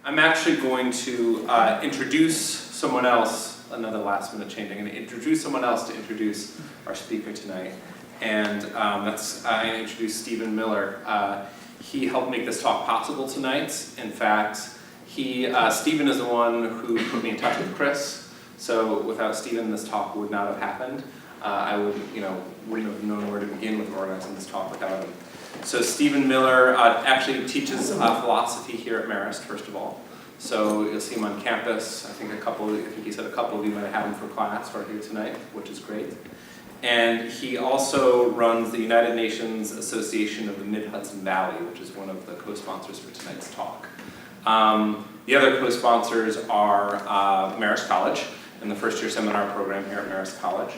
I'm actually going to introduce someone else, another last minute change. I'm going to introduce someone else to introduce our speaker tonight. And I'm going to introduce Stephen Miller. He helped make this talk possible tonight. In fact, Stephen is the one who put me in touch with Chris. So without Stephen, this talk would not have happened. I wouldn't have known where to begin with organizing this talk without him. So Stephen Miller actually teaches philosophy here at Marist, first of all. So you'll see him on campus. I think he said a couple of you might have him for class or here tonight, which is great. And he also runs the United Nations Association of the Mid-Hudson Valley, which is one of the co-sponsors for tonight's talk. The other co-sponsors are Marist College and the first-year seminar program here at Marist College,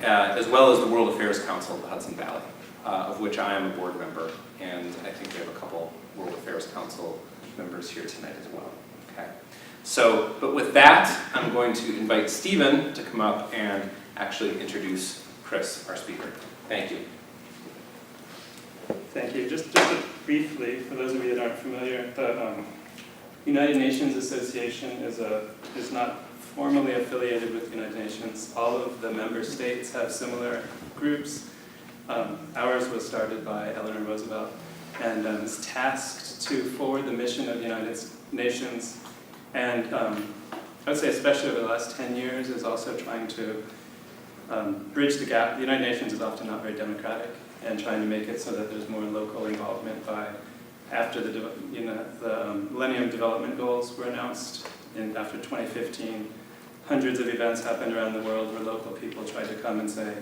as well as the World Affairs Council of the Hudson Valley, of which I am a board member, and I think we have a couple World Affairs Council members here tonight as well. Okay. So, but with that, I'm going to invite Stephen to come up and actually introduce Chris, our speaker. Thank you. Thank you. Just briefly, for those of you that aren't familiar, the United Nations Association is not formally affiliated with the United Nations. All of the member states have similar groups. Ours was started by Eleanor Roosevelt and is tasked to forward the mission of the United Nations. And I would say especially over the last 10 years is also trying to bridge the gap. The United Nations is often not very democratic, and trying to make it so that there's more local involvement after the Millennium Development Goals were announced after 2015. Hundreds of events happened around the world where local people tried to come and say,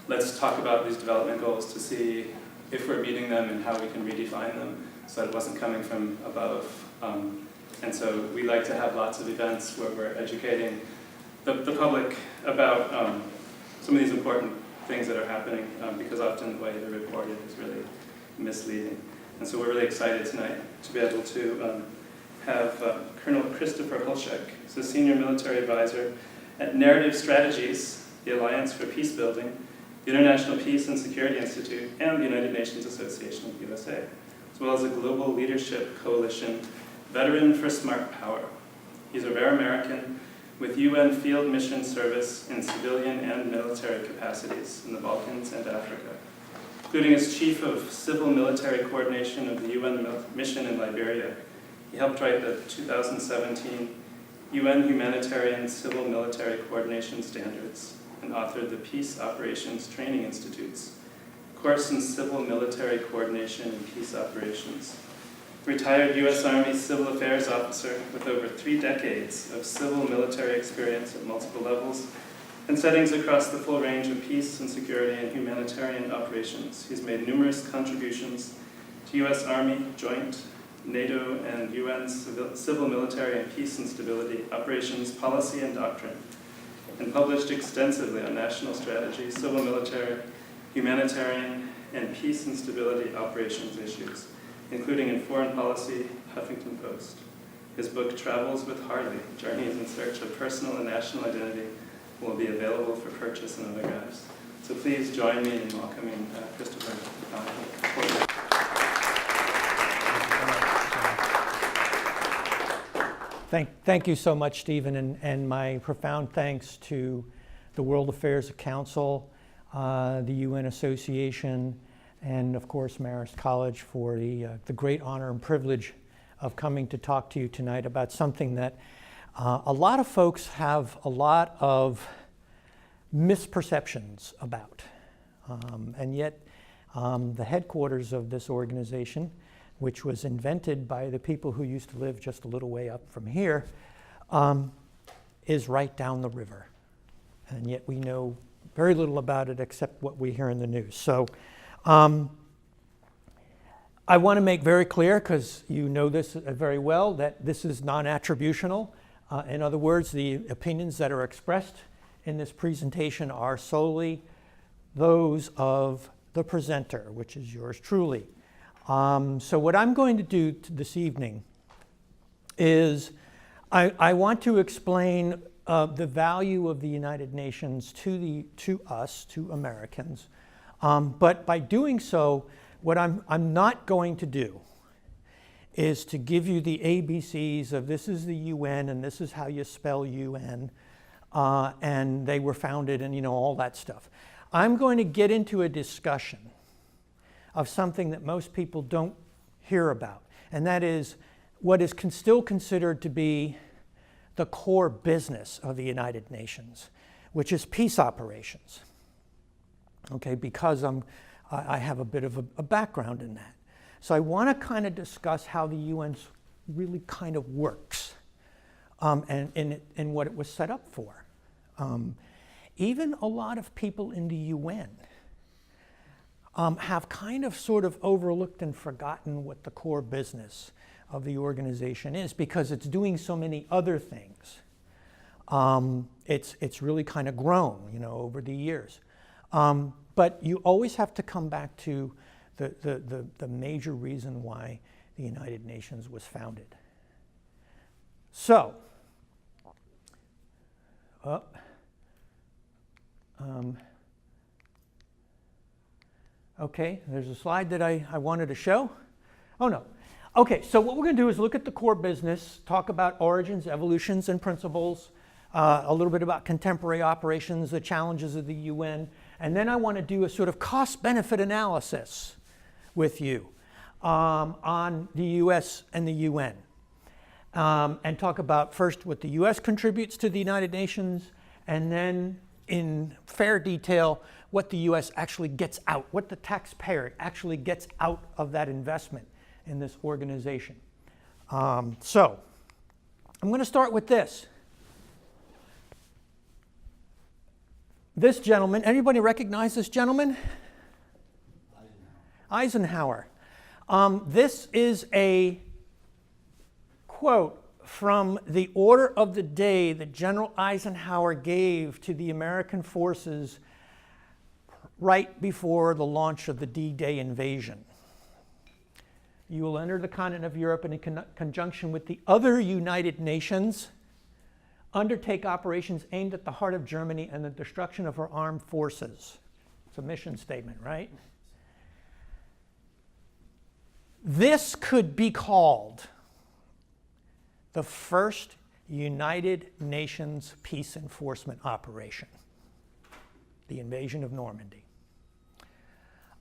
let's talk about these development goals to see if we're meeting them and how we can redefine them so that it wasn't coming from above. And so we like to have lots of events where we're educating the public about some of these important things that are happening, because often the way they're reported is really misleading. And so we're really excited tonight to be able to have Colonel Christopher Holshek, who's a senior military advisor at Narrative Strategies, the Alliance for Peace Building, the International Peace and Security Institute, and the United Nations Association of the USA, as well as a Global Leadership Coalition veteran for smart power. He's a rare American with UN field mission service in civilian and military capacities in the Balkans and Africa, including as Chief of Civil Military Coordination of the UN mission in Liberia. He helped write the 2017 UN Humanitarian Civil Military Coordination Standards and authored the Peace Operations Training Institute's course in Civil Military Coordination and Peace Operations. Retired U.S. Army Civil Affairs officer with over 3 decades of civil military experience at multiple levels and settings across the full range of peace and security and humanitarian operations. He's made numerous contributions to U.S. Army, Joint, NATO, and UN civil military and peace and stability operations, policy, and doctrine, and published extensively on national strategy, civil military, humanitarian, and peace and stability operations issues, including in Foreign Policy, Huffington Post. His book, Travels with Harley, Journeys in Search of Personal and National Identity, will be available for purchase and autographs. So please join me in welcoming Christopher. Thank you so much, Stephen, and my profound thanks to the World Affairs Council, the UN Association, and of course Marist College for the great honor and privilege of coming to talk to you tonight about something that a lot of folks have a lot of misperceptions about. And yet the headquarters of this organization, which was invented by the people who used to live just a little way up from here, is right down the river. And yet we know very little about it except what we hear in the news. So I want to make very clear, because you know this very well, that this is non-attributional. In other words, the opinions that are expressed in this presentation are solely those of the presenter, which is yours truly. So what I'm going to do this evening is I want to explain the value of the United Nations to us, to Americans. But by doing so, what I'm not going to do is to give you the ABCs of this is the UN and this is how you spell UN, and they were founded and all that stuff. I'm going to get into a discussion of something that most people don't hear about, and that is what is still considered to be the core business of the United Nations, which is peace operations. Okay, because I have a bit of a background in that. So I want to kind of discuss how the UN really kind of works and what it was set up for. Even a lot of people in the UN have kind of sort of overlooked and forgotten what the core business of the organization is because it's doing so many other things. It's really kind of grown, over the years. But you always have to come back to the major reason why the United Nations was founded. So, okay, there's a slide that I wanted to show. Oh no. Okay, so what we're going to do is look at the core business, talk about origins, evolutions, and principles, a little bit about contemporary operations, the challenges of the UN, and then I want to do a sort of cost-benefit analysis with you on the US and the UN, and talk about first what the US contributes to the United Nations, and then in fair detail what the US actually gets out, what the taxpayer actually gets out of that investment in this organization. So I'm going to start with this. This gentleman, anybody recognize this gentleman? Eisenhower. This is a quote from the order of the day that General Eisenhower gave to the American forces right before the launch of the D-Day invasion. You will enter the continent of Europe and in conjunction with the other United Nations, undertake operations aimed at the heart of Germany and the destruction of her armed forces. It's a mission statement, right? This could be called the first United Nations peace enforcement operation, the invasion of Normandy.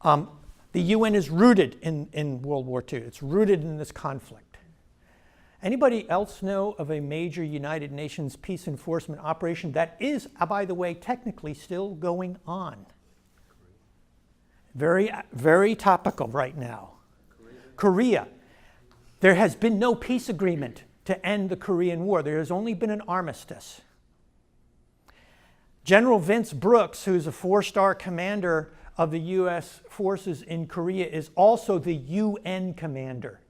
The UN is rooted in World War II. It's rooted in this conflict. Anybody else know of a major United Nations peace enforcement operation that is, by the way, technically still going on? Very, very topical right now. Korea. There has been no peace agreement to end the Korean War. There has only been an armistice. General Vince Brooks, who's a 4-star commander of the U.S. forces in Korea, is also the UN commander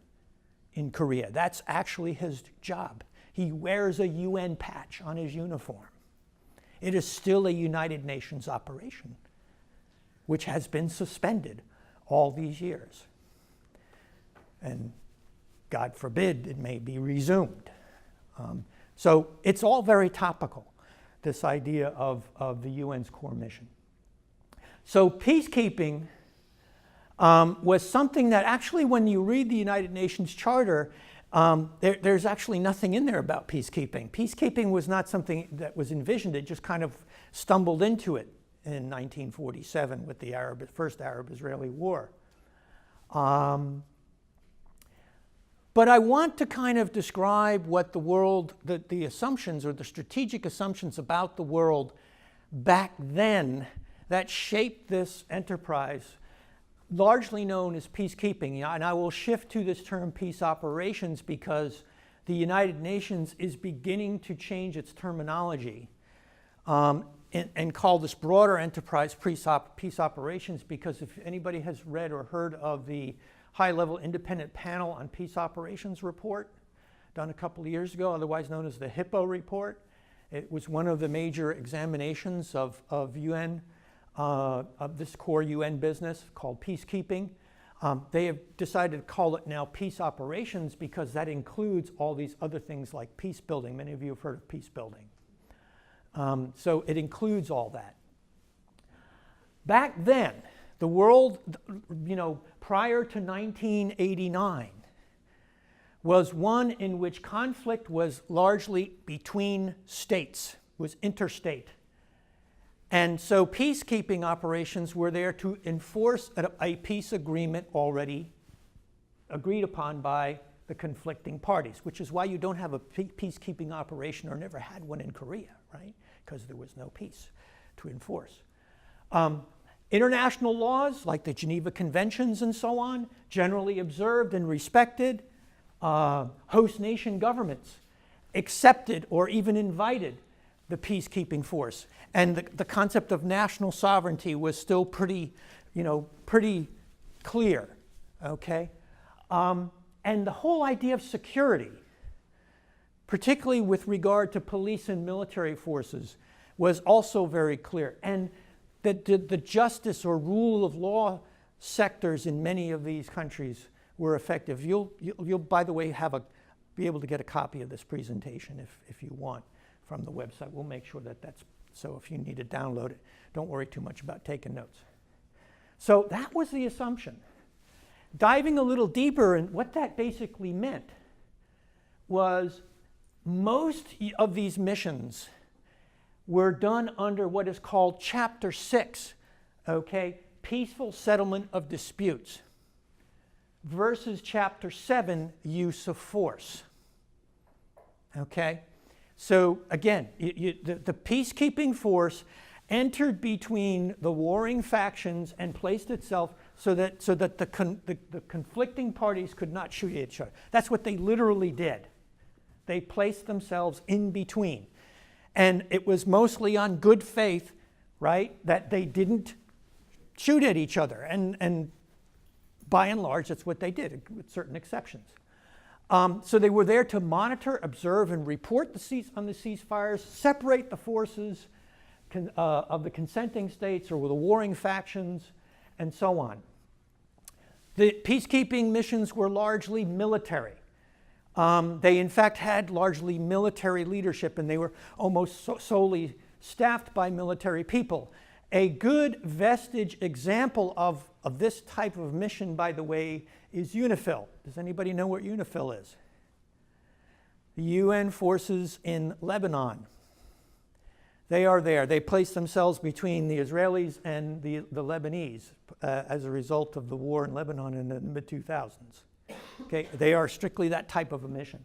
in Korea. That's actually his job. He wears a UN patch on his uniform. It is still a United Nations operation, which has been suspended all these years. And God forbid it may be resumed. So it's all very topical, this idea of the UN's core mission. So peacekeeping was something that actually, when you read the United Nations Charter, there's actually nothing in there about peacekeeping. Peacekeeping was not something that was envisioned. It just kind of stumbled into it in 1947 with the first Arab-Israeli War. But I want to kind of describe what the world, the assumptions or the strategic assumptions about the world back then that shaped this enterprise, largely known as peacekeeping. And I will shift to this term peace operations because the United Nations is beginning to change its terminology and call this broader enterprise peace operations, because if anybody has read or heard of the high-level independent panel on peace operations report done a couple of years ago, otherwise known as the HIPPO report. It was one of the major examinations of UN, of this core UN business called peacekeeping. They have decided to call it now peace operations because that includes all these other things like peace building. Many of you have heard of peace building. So it includes all that. Back then, the world, prior to 1989, was one in which conflict was largely between states, was interstate. And so peacekeeping operations were there to enforce a peace agreement already agreed upon by the conflicting parties, which is why you don't have a peacekeeping operation, or never had one in Korea, right? Because there was no peace to enforce. International laws, like the Geneva Conventions and so on, generally observed and respected. Host nation governments accepted or even invited the peacekeeping force. And the concept of national sovereignty was still pretty clear, okay? And the whole idea of security, particularly with regard to police and military forces, was also very clear. And the justice or rule of law sectors in many of these countries were effective. You'll by the way, be able to get a copy of this presentation if you want from the website. We'll make sure that's, so if you need to download it, don't worry too much about taking notes. So that was the assumption. Diving a little deeper, and what that basically meant was most of these missions were done under what is called Chapter 6, okay, peaceful settlement of disputes, versus Chapter 7, use of force, okay? So again, the peacekeeping force entered between the warring factions and placed itself so that the conflicting parties could not shoot each other. That's what they literally did. They placed themselves in between. And it was mostly on good faith, right, that they didn't shoot at each other. And by and large, that's what they did, with certain exceptions. So they were there to monitor, observe, and report on the ceasefires, separate the forces of the consenting states or the warring factions, and so on. The peacekeeping missions were largely military. They, in fact, had largely military leadership, and they were almost solely staffed by military people. A good vestige example of this type of mission, by the way, is UNIFIL. Does anybody know what UNIFIL is? The UN forces in Lebanon. They are there. They place themselves between the Israelis and the Lebanese as a result of the war in Lebanon in the mid-2000s. Okay, they are strictly that type of a mission.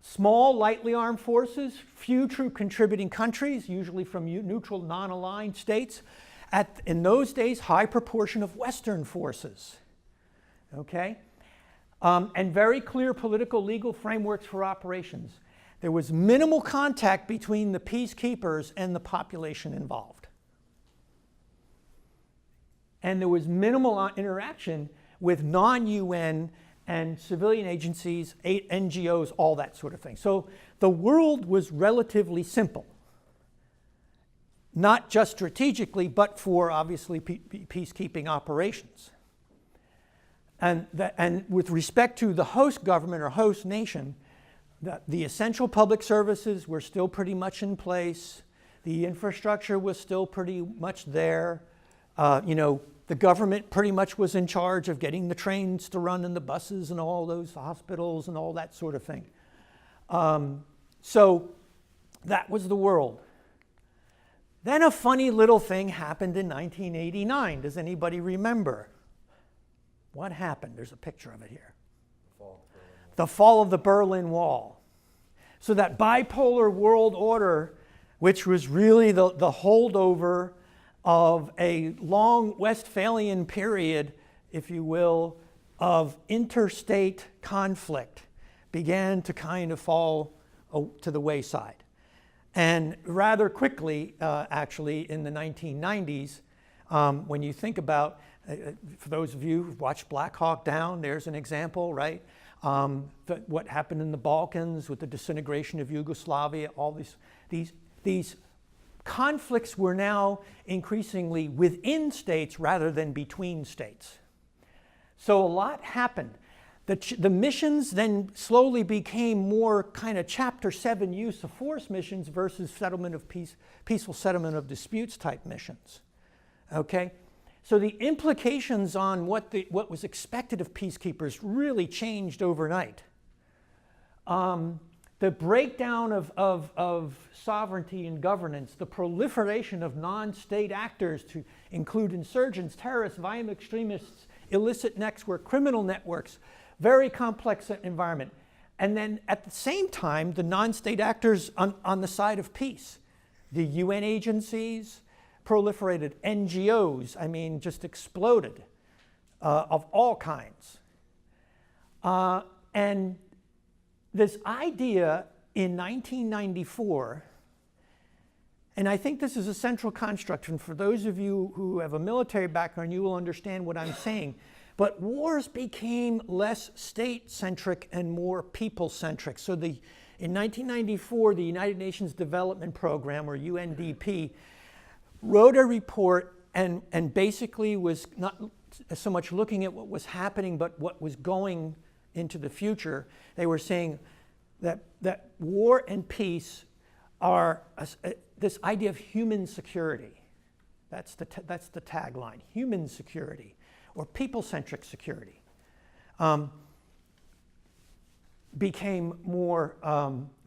Small, lightly armed forces, few true contributing countries, usually from neutral, non-aligned states. In those days, high proportion of Western forces. Okay? And very clear political legal frameworks for operations. There was minimal contact between the peacekeepers and the population involved. And there was minimal interaction with non-UN and civilian agencies, NGOs, all that sort of thing. So the world was relatively simple. Not just strategically, but for obviously peacekeeping operations. And with respect to the host government or host nation, the essential public services were still pretty much in place. The infrastructure was still pretty much there. The government pretty much was in charge of getting the trains to run and the buses and all those hospitals and all that sort of thing. So that was the world. Then a funny little thing happened in 1989. Does anybody remember? What happened? There's a picture of it here. The fall of the Berlin Wall. So that bipolar world order, which was really the holdover of a long Westphalian period, if you will, of interstate conflict, began to kind of fall to the wayside. And rather quickly, actually, in the 1990s, when you think about, for those of you who've watched Black Hawk Down, there's an example, right? What happened in the Balkans with the disintegration of Yugoslavia, all these conflicts were now increasingly within states rather than between states. So a lot happened. The missions then slowly became more kind of Chapter 7 use of force missions versus settlement of peaceful settlement of disputes type missions. Okay? So the implications on what was expected of peacekeepers really changed overnight. The breakdown of sovereignty and governance, the proliferation of non-state actors to include insurgents, terrorists, violent extremists, illicit networks, criminal networks, very complex environment. And then at the same time, the non-state actors on the side of peace, the UN agencies proliferated, NGOs, I mean, just exploded of all kinds. And this idea in 1994, and I think this is a central construct, and for those of you who have a military background, you will understand what I'm saying, but wars became less state-centric and more people-centric. So in 1994, the United Nations Development Program, or UNDP, wrote a report and basically was not so much looking at what was happening, but what was going into the future. They were saying that war and peace are this idea of human security. That's the tagline, human security, or people-centric security, became more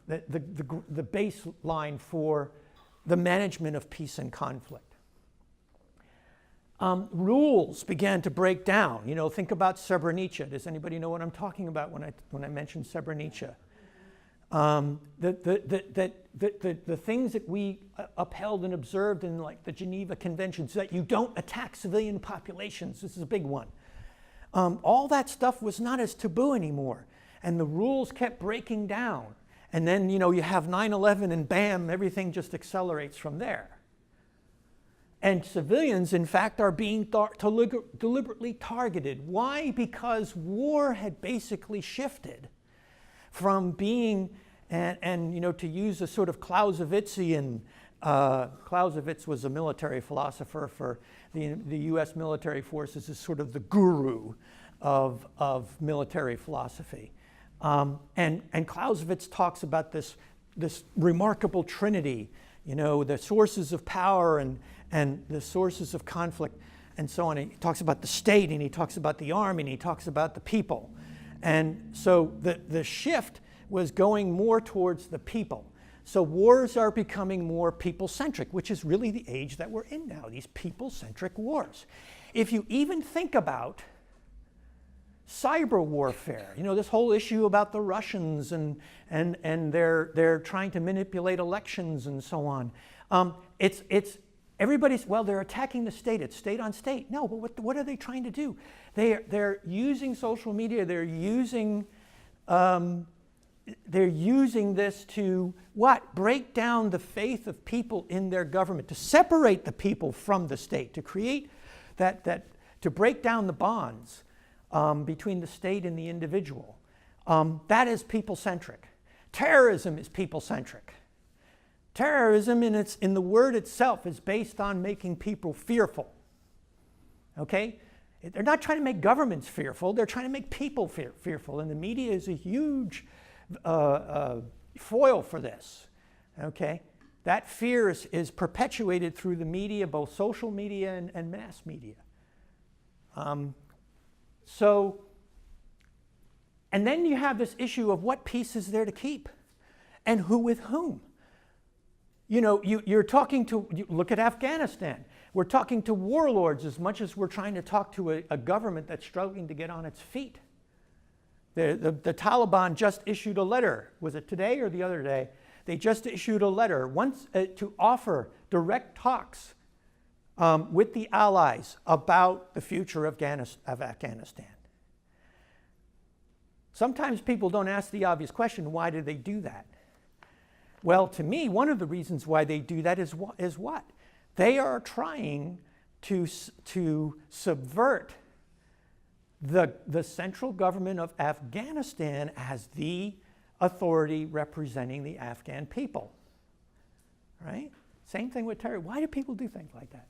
the baseline for the management of peace and conflict. Rules began to break down. You know, think about Srebrenica. Does anybody know what I'm talking about when I mention Srebrenica? The things that we upheld and observed in like the Geneva Conventions, that you don't attack civilian populations. This is a big one. All that stuff was not as taboo anymore, and the rules kept breaking down. And then, you know, you have 9/11 and bam, everything just accelerates from there. And civilians, in fact, are being deliberately targeted. Why? Because war had basically shifted from being, and you know, to use a sort of Clausewitzian, Clausewitz was a military philosopher for the US military forces, is sort of the guru of military philosophy. And Clausewitz talks about this remarkable trinity, you know, the sources of power and the sources of conflict and so on. He talks about the state, and he talks about the army, and he talks about the people. And so the shift was going more towards the people. So wars are becoming more people-centric, which is really the age that we're in now, these people-centric wars. If you even think about cyber warfare, you know, this whole issue about the Russians and they're trying to manipulate elections and so on. It's everybody's, well, they're attacking the state. It's state on state. No, but what are they trying to do? They're using social media. They're using this to what? Break down the faith of people in their government, to separate the people from the state, to create to break down the bonds between the state and the individual. That is people-centric. Terrorism is people-centric. Terrorism, in the word itself, is based on making people fearful. Okay? They're not trying to make governments fearful. They're trying to make people fearful. And the media is a huge foil for this. Okay? That fear is perpetuated through the media, both social media and mass media. And then you have this issue of what peace is there to keep and who with whom. You know, you're talking to, look at Afghanistan. We're talking to warlords as much as we're trying to talk to a government that's struggling to get on its feet. The Taliban just issued a letter. Was it today or the other day? They just issued a letter once to offer direct talks with the allies about the future of Afghanistan. Sometimes people don't ask the obvious question, why do they do that? Well, to me, one of the reasons why they do that is what? They are trying to subvert the central government of Afghanistan as the authority representing the Afghan people. Right? Same thing with terror. Why do people do things like that?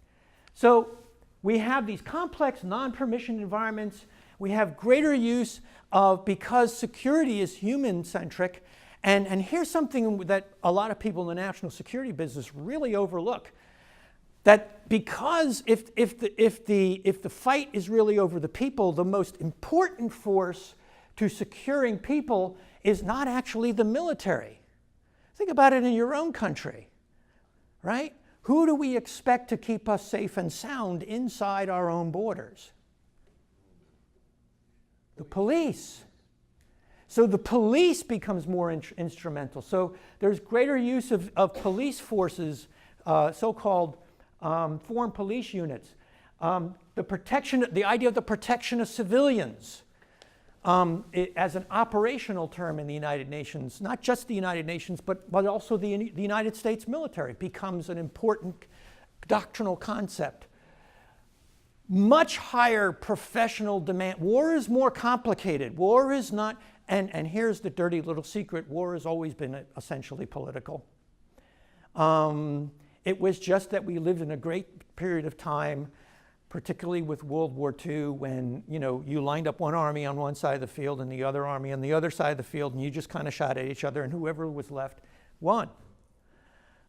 So we have these complex non-permission environments. We have greater use of, because security is human-centric. And here's something that a lot of people in the national security business really overlook, that because if the fight is really over the people, the most important force to securing people is not actually the military. Think about it in your own country, right? Who do we expect to keep us safe and sound inside our own borders? The police. So the police becomes more instrumental. So there's greater use of police forces, so-called foreign police units. The idea of the protection of civilians as an operational term in the United Nations, not just the United Nations, but also the United States military becomes an important doctrinal concept. Much higher professional demand. War is more complicated. War is not, and here's the dirty little secret, war has always been essentially political. It was just that we lived in a great period of time, particularly with World War II, when you lined up one army on one side of the field and the other army on the other side of the field, and you just kind of shot at each other, and whoever was left won.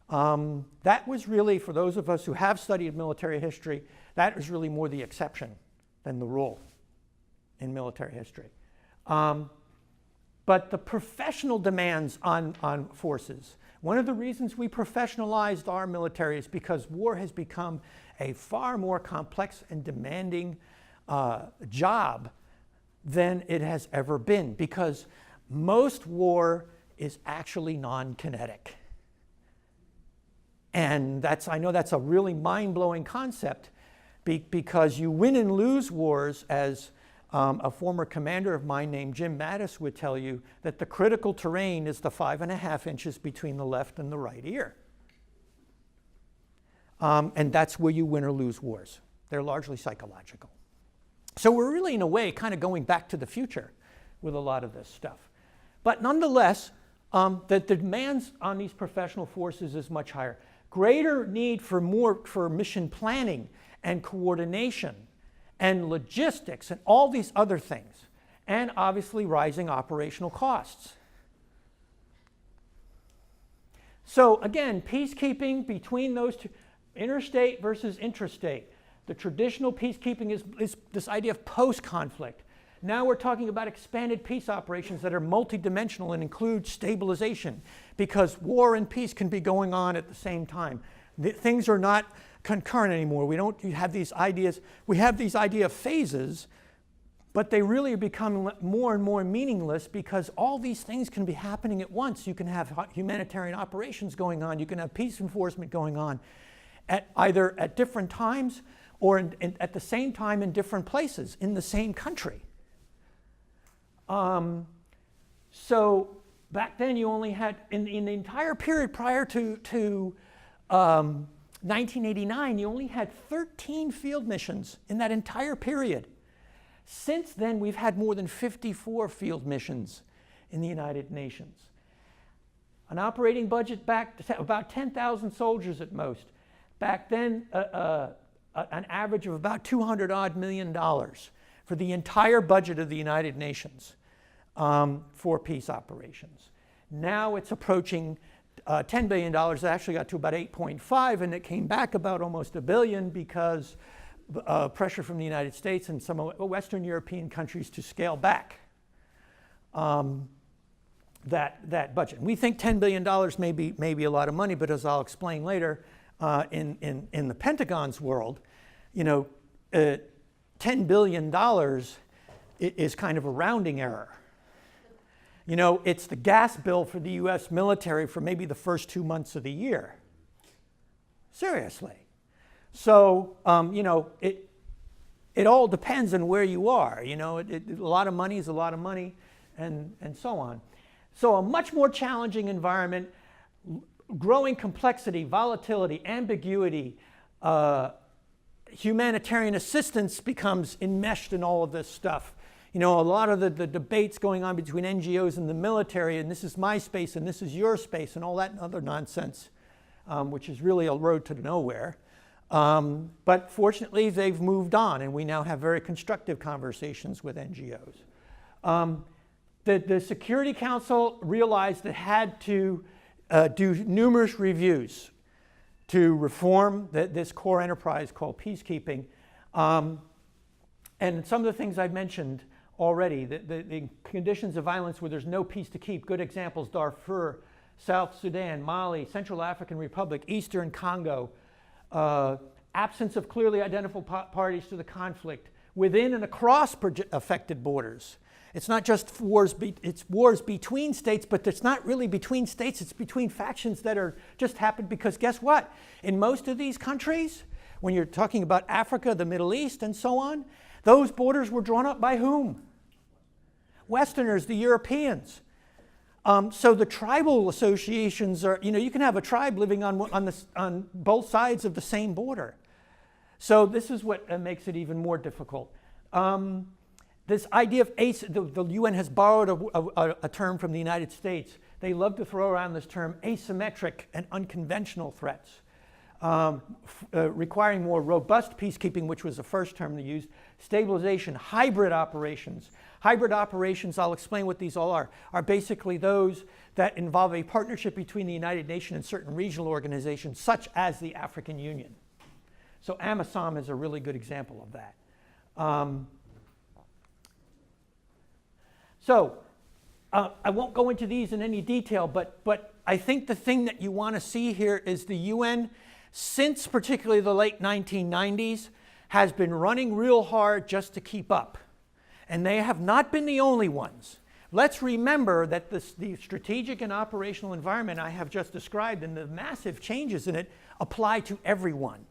That was really, for those of us who have studied military history, that was really more the exception than the rule in military history. But the professional demands on forces, one of the reasons we professionalized our military is because war has become a far more complex and demanding job than it has ever been, because most war is actually non-kinetic. And I know that's a really mind-blowing concept, because you win and lose wars, as a former commander of mine named Jim Mattis would tell you, that the critical terrain is the 5.5 inches between the left and the right ear. And that's where you win or lose wars. They're largely psychological. So we're really, in a way, kind of going back to the future with a lot of this stuff. But nonetheless, the demands on these professional forces is much higher. Greater need for mission planning and coordination and logistics and all these other things, and obviously rising operational costs. So again, peacekeeping between those two, interstate versus intrastate. The traditional peacekeeping is this idea of post-conflict. Now we're talking about expanded peace operations that are multidimensional and include stabilization, because war and peace can be going on at the same time. Things are not concurrent anymore. We don't have these ideas. We have these idea of phases, but they really are becoming more and more meaningless, because all these things can be happening at once. You can have humanitarian operations going on. You can have peace enforcement going on either at different times or at the same time in different places in the same country. So back then you only had, in the entire period prior to 1989, you only had 13 field missions in that entire period. Since then, we've had more than 54 field missions in the United Nations. An operating budget back to about 10,000 soldiers at most. Back then, an average of about $200 million for the entire budget of the United Nations for peace operations. Now it's approaching $10 billion. It actually got to about 8.5, and it came back about almost $1 billion because pressure from the United States and some Western European countries to scale back that budget. And we think $10 billion may be a lot of money, but as I'll explain later, in the Pentagon's world, $10 billion is kind of a rounding error. It's the gas bill for the US military for maybe the first 2 months of the year. Seriously. So, it all depends on where you are. A lot of money is a lot of money, and so on. So a much more challenging environment, growing complexity, volatility, ambiguity, humanitarian assistance becomes enmeshed in all of this stuff. A lot of the debates going on between NGOs and the military, and this is my space and this is your space and all that other nonsense, which is really a road to nowhere. But fortunately, they've moved on, and we now have very constructive conversations with NGOs. The Security Council realized it had to do numerous reviews. to reform this core enterprise called peacekeeping. And some of the things I've mentioned already, the conditions of violence where there's no peace to keep, good examples, Darfur, South Sudan, Mali, Central African Republic, Eastern Congo, absence of clearly identifiable parties to the conflict within and across affected borders. It's not just wars, it's wars between states, but it's not really between states, it's between factions that are just happened because guess what? In most of these countries, when you're talking about Africa, the Middle East, and so on, those borders were drawn up by whom? Westerners, the Europeans. So the tribal associations are, you can have a tribe living on both sides of the same border. So this is what makes it even more difficult. This idea of the UN has borrowed a term from the United States. They love to throw around this term asymmetric and unconventional threats, requiring more robust peacekeeping, which was the first term they used. Stabilization, hybrid operations. Hybrid operations, I'll explain what these all are basically those that involve a partnership between the United Nations and certain regional organizations, such as the African Union. So AMISOM is a really good example of that. I won't go into these in any detail, but I think the thing that you want to see here is the UN, since particularly the late 1990s, has been running real hard just to keep up. And they have not been the only ones. Let's remember that the strategic and operational environment I have just described and the massive changes in it apply to everyone.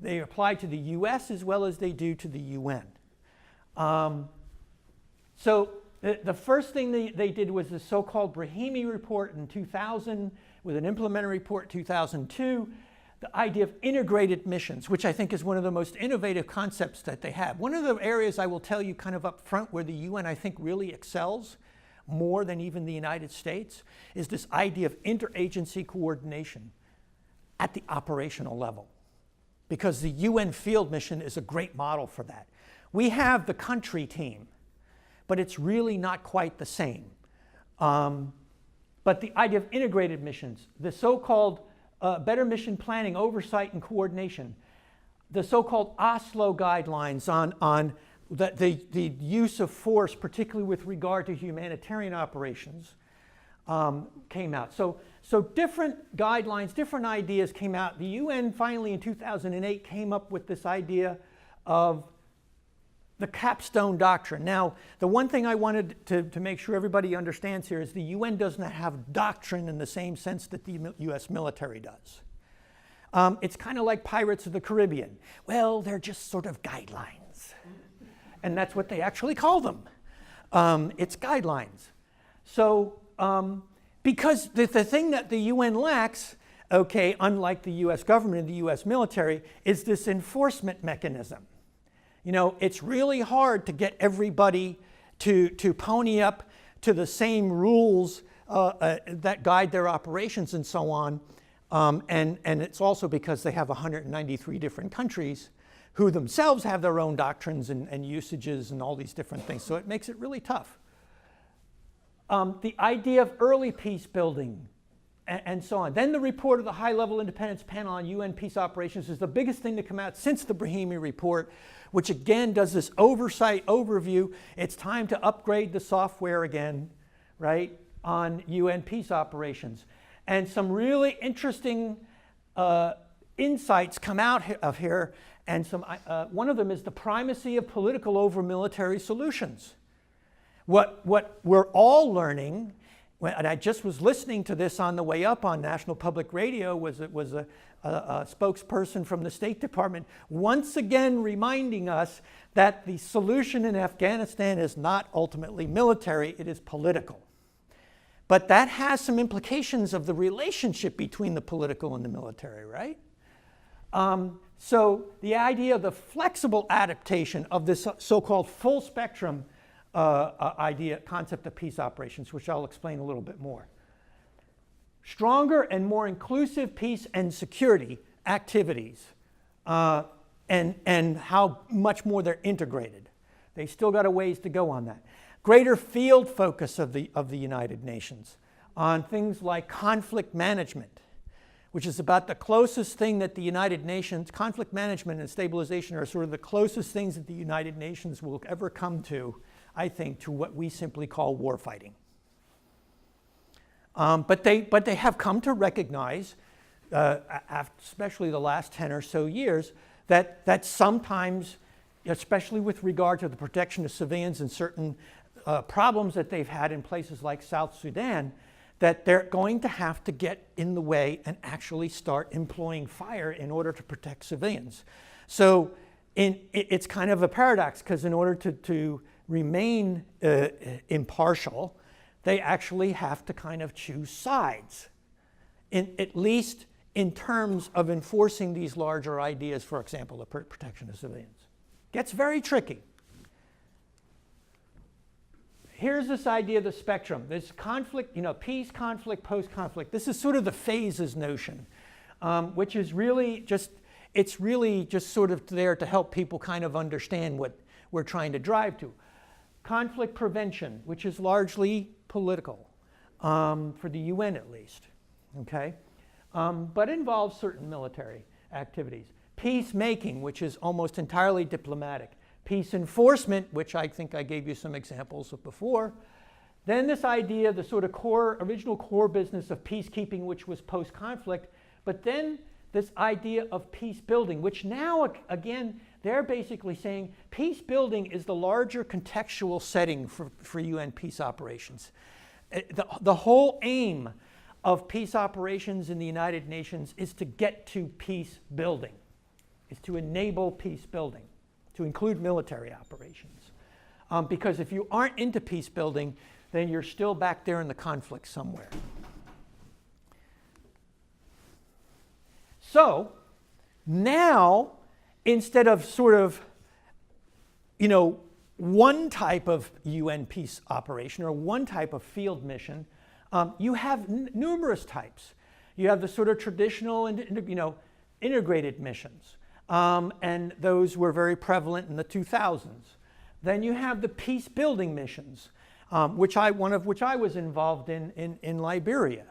They apply to the US as well as they do to the UN. So the first thing they did was the so-called Brahimi report in 2000 with an implementing report in 2002. The idea of integrated missions, which I think is one of the most innovative concepts that they have. One of the areas I will tell you kind of up front where the UN I think really excels more than even the United States is this idea of interagency coordination at the operational level. Because the UN field mission is a great model for that. We have the country team, but it's really not quite the same. But the idea of integrated missions, the so-called better mission planning, oversight, and coordination, the so-called Oslo guidelines on the use of force, particularly with regard to humanitarian operations, came out. So different guidelines, different ideas came out. The UN finally in 2008 came up with this idea of the Capstone Doctrine. Now, the one thing I wanted to make sure everybody understands here is the UN does not have doctrine in the same sense that the US military does. It's kind of like Pirates of the Caribbean. Well, they're just sort of guidelines. And that's what they actually call them. It's guidelines. So, because the thing that the UN lacks, okay, unlike the US government and the US military, is this enforcement mechanism. It's really hard to get everybody to pony up to the same rules that guide their operations and so on. And it's also because they have 193 different countries who themselves have their own doctrines and usages and all these different things. So it makes it really tough. The idea of early peace building and so on. Then the report of the High-Level Independence Panel on UN Peace Operations is the biggest thing to come out since the Brahimi report, which again does this oversight overview. It's time to upgrade the software again, right, on UN peace operations. And some really interesting insights come out of here, and one of them is the primacy of political over military solutions. What we're all learning, and I just was listening to this on the way up on National Public Radio, was a spokesperson from the State Department once again reminding us that the solution in Afghanistan is not ultimately military, it is political. But that has some implications of the relationship between the political and the military, right? So the idea of the flexible adaptation of this so-called full spectrum concept of peace operations, which I'll explain a little bit more. Stronger and more inclusive peace and security activities, and how much more they're integrated. They still got a ways to go on that. Greater field focus of the United Nations on things like conflict management, which is about the closest thing that the United Nations, conflict management and stabilization are sort of the closest things that the United Nations will ever come to, I think, to what we simply call war fighting. But they have come to recognize, especially the last 10 or so years, that sometimes, especially with regard to the protection of civilians and certain problems that they've had in places like South Sudan, that they're going to have to get in the way and actually start employing fire in order to protect civilians. So it's kind of a paradox, because in order to remain impartial, they actually have to kind of choose sides, at least in terms of enforcing these larger ideas, for example, the protection of civilians. Gets very tricky. Here's this idea of the spectrum. This conflict, peace, conflict, post-conflict. This is sort of the phases notion, which is really just sort of there to help people kind of understand what we're trying to drive to. Conflict prevention, which is largely political, for the UN at least, okay? But involves certain military activities. Peacemaking, which is almost entirely diplomatic. Peace enforcement, which I think I gave you some examples of before. Then this idea, the sort of original core business of peacekeeping, which was post-conflict. But then this idea of peace building, which now, again, they're basically saying peace building is the larger contextual setting for UN peace operations. The whole aim of peace operations in the United Nations is to get to peace building, is to enable peace building, to include military operations. Because if you aren't into peace building, then you're still back there in the conflict somewhere. So now, instead of sort of, one type of UN peace operation or one type of field mission, you have numerous types. You have the sort of traditional and integrated missions, and those were very prevalent in the 2000s. Then you have the peace building missions, one of which I was involved in Liberia,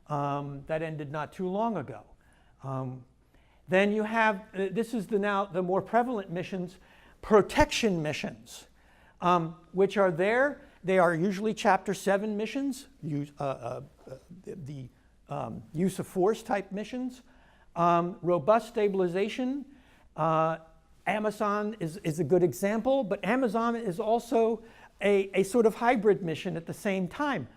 that ended not too long ago. Then you have, this is now the more prevalent missions, protection missions, which are there. They are usually Chapter 7 missions, the use of force type missions. Robust stabilization. Amazon is a good example, but Amazon is also a sort of hybrid mission at the same time.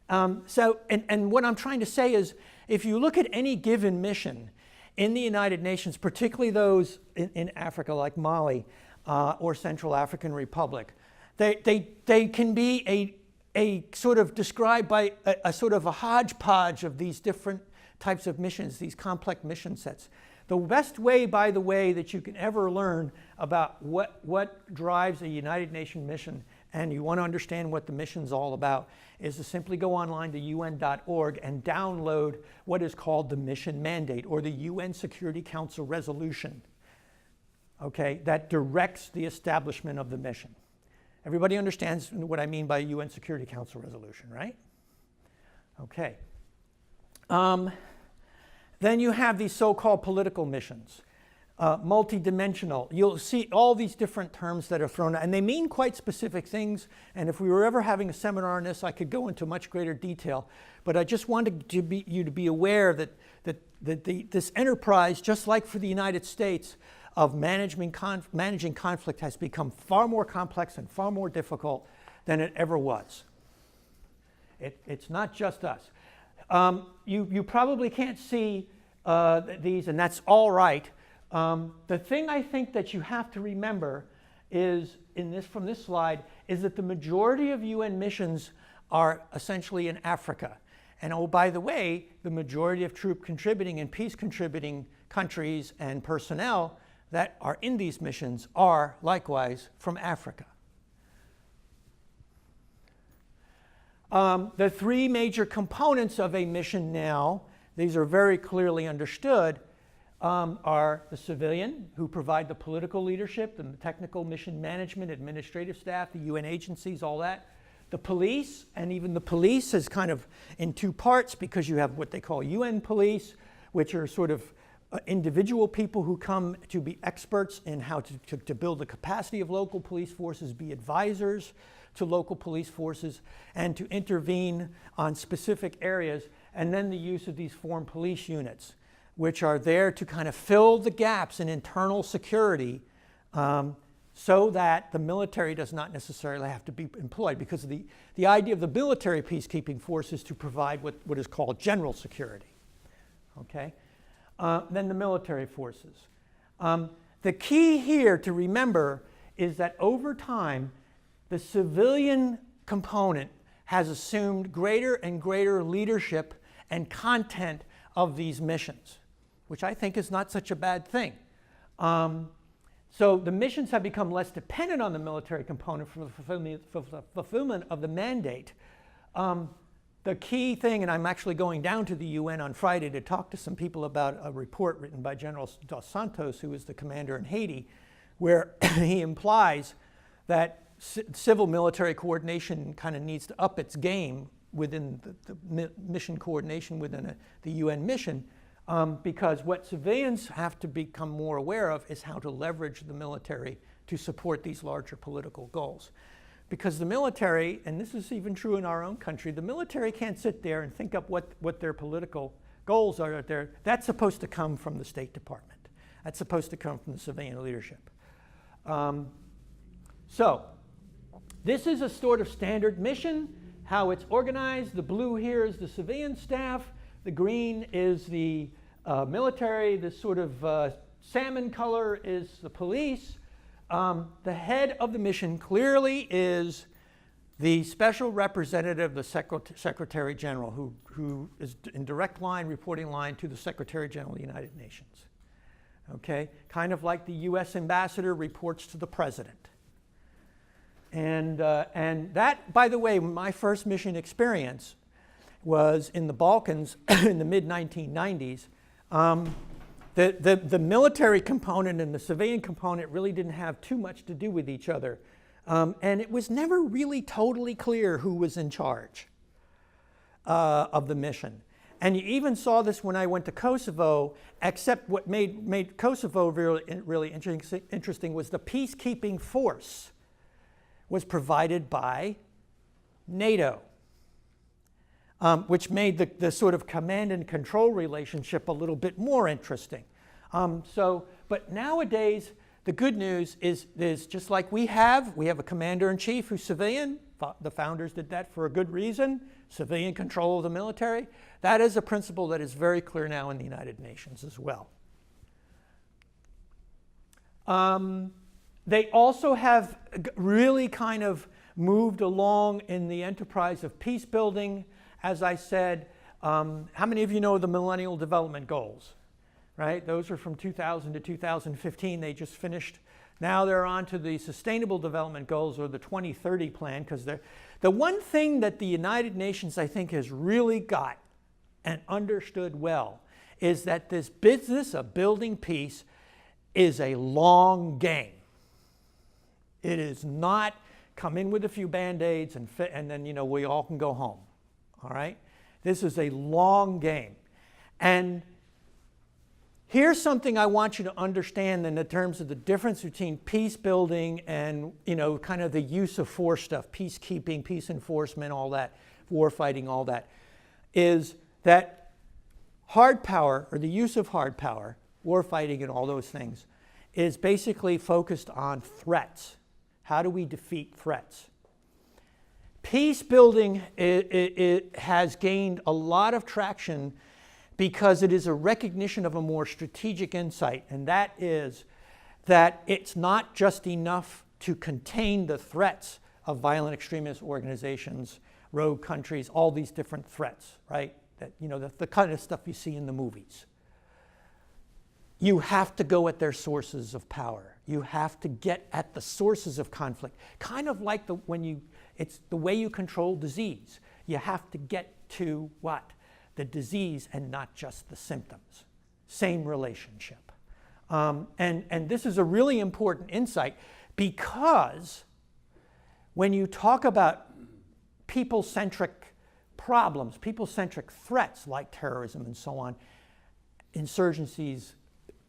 And what I'm trying to say is, if you look at any given mission in the United Nations, particularly those in Africa like Mali or Central African Republic, they can be a sort of described by a sort of a hodgepodge of these different types of missions, these complex mission sets. The best way, by the way, that you can ever learn about what drives a United Nations mission, and you want to understand what the mission's all about, is to simply go online to un.org and download what is called the Mission Mandate, or the UN Security Council resolution, okay, that directs the establishment of the mission. Everybody understands what I mean by UN Security Council resolution, right? Okay. Then you have these so-called political missions, multidimensional. You'll see all these different terms that are thrown out, and they mean quite specific things. And if we were ever having a seminar on this, I could go into much greater detail. But I just wanted you to be aware that this enterprise, just like for the United States, of managing conflict has become far more complex and far more difficult than it ever was. It's not just us. You probably can't see these, and that's all right. The thing I think that you have to remember is, from this slide, is that the majority of UN missions are essentially in Africa. And oh, by the way, the majority of troop contributing and peace contributing countries and personnel that are in these missions are likewise from Africa. The three major components of a mission now, these are very clearly understood, are the civilian, who provide the political leadership, the technical mission management, administrative staff, the UN agencies, all that. The police, and even the police is kind of in two parts, because you have what they call UN police, which are sort of individual people who come to be experts in how to build the capacity of local police forces, be advisors to local police forces, and to intervene on specific areas, and then the use of these formed police units, which are there to kind of fill the gaps in internal security so that the military does not necessarily have to be employed, because the idea of the military peacekeeping force is to provide what is called general security. Okay? Then the military forces. The key here to remember is that over time, the civilian component has assumed greater and greater leadership and content of these missions, which I think is not such a bad thing. So the missions have become less dependent on the military component for the fulfillment of the mandate. The key thing, and I'm actually going down to the UN on Friday to talk to some people about a report written by General Dos Santos, who is the commander in Haiti, where he implies that civil military coordination kind of needs to up its game within the mission coordination within the UN mission, because what civilians have to become more aware of is how to leverage the military to support these larger political goals. Because the military, and this is even true in our own country, the military can't sit there and think up what their political goals are. That's supposed to come from the State Department. That's supposed to come from the civilian leadership. So this is a sort of standard mission, how it's organized. The blue here is the civilian staff. The green is the military. This sort of salmon color is the police. The head of the mission clearly is the special representative, the Secretary General, who is in direct reporting line to the Secretary General of the United Nations. Okay? Kind of like the US ambassador reports to the president. And that, by the way, my first mission experience was in the Balkans in the mid-1990s. The military component and the civilian component really didn't have too much to do with each other. And it was never really totally clear who was in charge of the mission. And you even saw this when I went to Kosovo, except what made Kosovo really interesting was the peacekeeping force was provided by NATO, which made the sort of command and control relationship a little bit more interesting. But nowadays, the good news is just like we have a commander-in-chief who's civilian. The founders did that for a good reason, civilian control of the military. That is a principle that is very clear now in the United Nations as well. They also have really kind of moved along in the enterprise of peace building. As I said, how many of you know the Millennial Development Goals? Right? Those are from 2000 to 2015. They just finished. Now they're on to the Sustainable Development Goals, or the 2030 plan, because the one thing that the United Nations, I think, has really got and understood well is that this business of building peace is a long game. It is not come in with a few Band-Aids and then, we all can go home. All right? This is a long game. And here's something I want you to understand in the terms of the difference between peace building and, kind of the use of force stuff, peacekeeping, peace enforcement, all that, war fighting, all that, is that hard power, or the use of hard power, war fighting and all those things, is basically focused on threats. How do we defeat threats? Peace building it has gained a lot of traction because it is a recognition of a more strategic insight, and that is that it's not just enough to contain the threats of violent extremist organizations, rogue countries, all these different threats, right? That, the kind of stuff you see in the movies. You have to go at their sources of power. You have to get at the sources of conflict. Kind of like it's the way you control disease. You have to get to what? The disease and not just the symptoms. Same relationship. And this is a really important insight, because when you talk about people-centric problems, people-centric threats like terrorism and so on, insurgencies,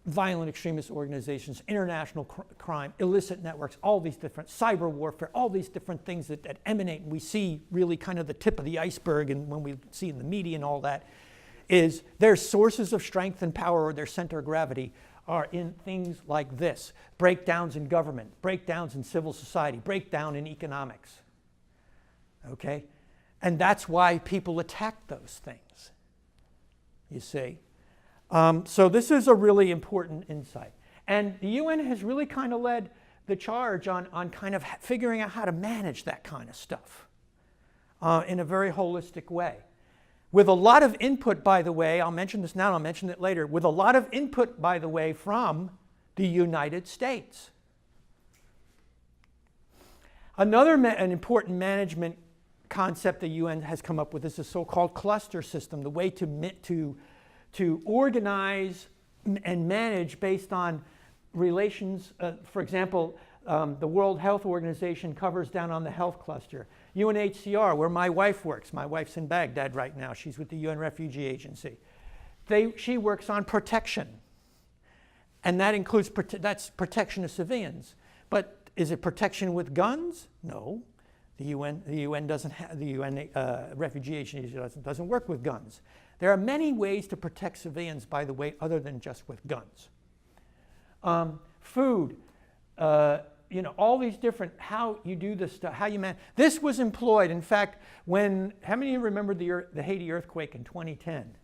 violent extremist organizations, international crime, illicit networks, all these different cyber warfare, all these different things that emanate, and we see really kind of the tip of the iceberg, and when we see in the media and all that, is their sources of strength and power, or their center of gravity, are in things like this: breakdowns in government, breakdowns in civil society, breakdown in economics. Okay? And that's why people attack those things, you see. So this is a really important insight. And the UN has really kind of led the charge on kind of figuring out how to manage that kind of stuff in a very holistic way. With a lot of input, by the way, I'll mention this now, I'll mention it later, with a lot of input, by the way, from the United States. Another an important management concept the UN has come up with is the so-called cluster system, the way to organize and manage based on relations. For example, the World Health Organization covers down on the health cluster. UNHCR, where my wife works, my wife's in Baghdad right now, she's with the UN Refugee Agency. She works on protection, and that includes that's protection of civilians. But is it protection with guns? No. The UN doesn't have, the UN Refugee Agency doesn't work with guns. There are many ways to protect civilians, by the way, other than just with guns. Food, you know, all these different, how you do this stuff, how you manage. This was employed, in fact, how many of you remember the Haiti earthquake in 2010?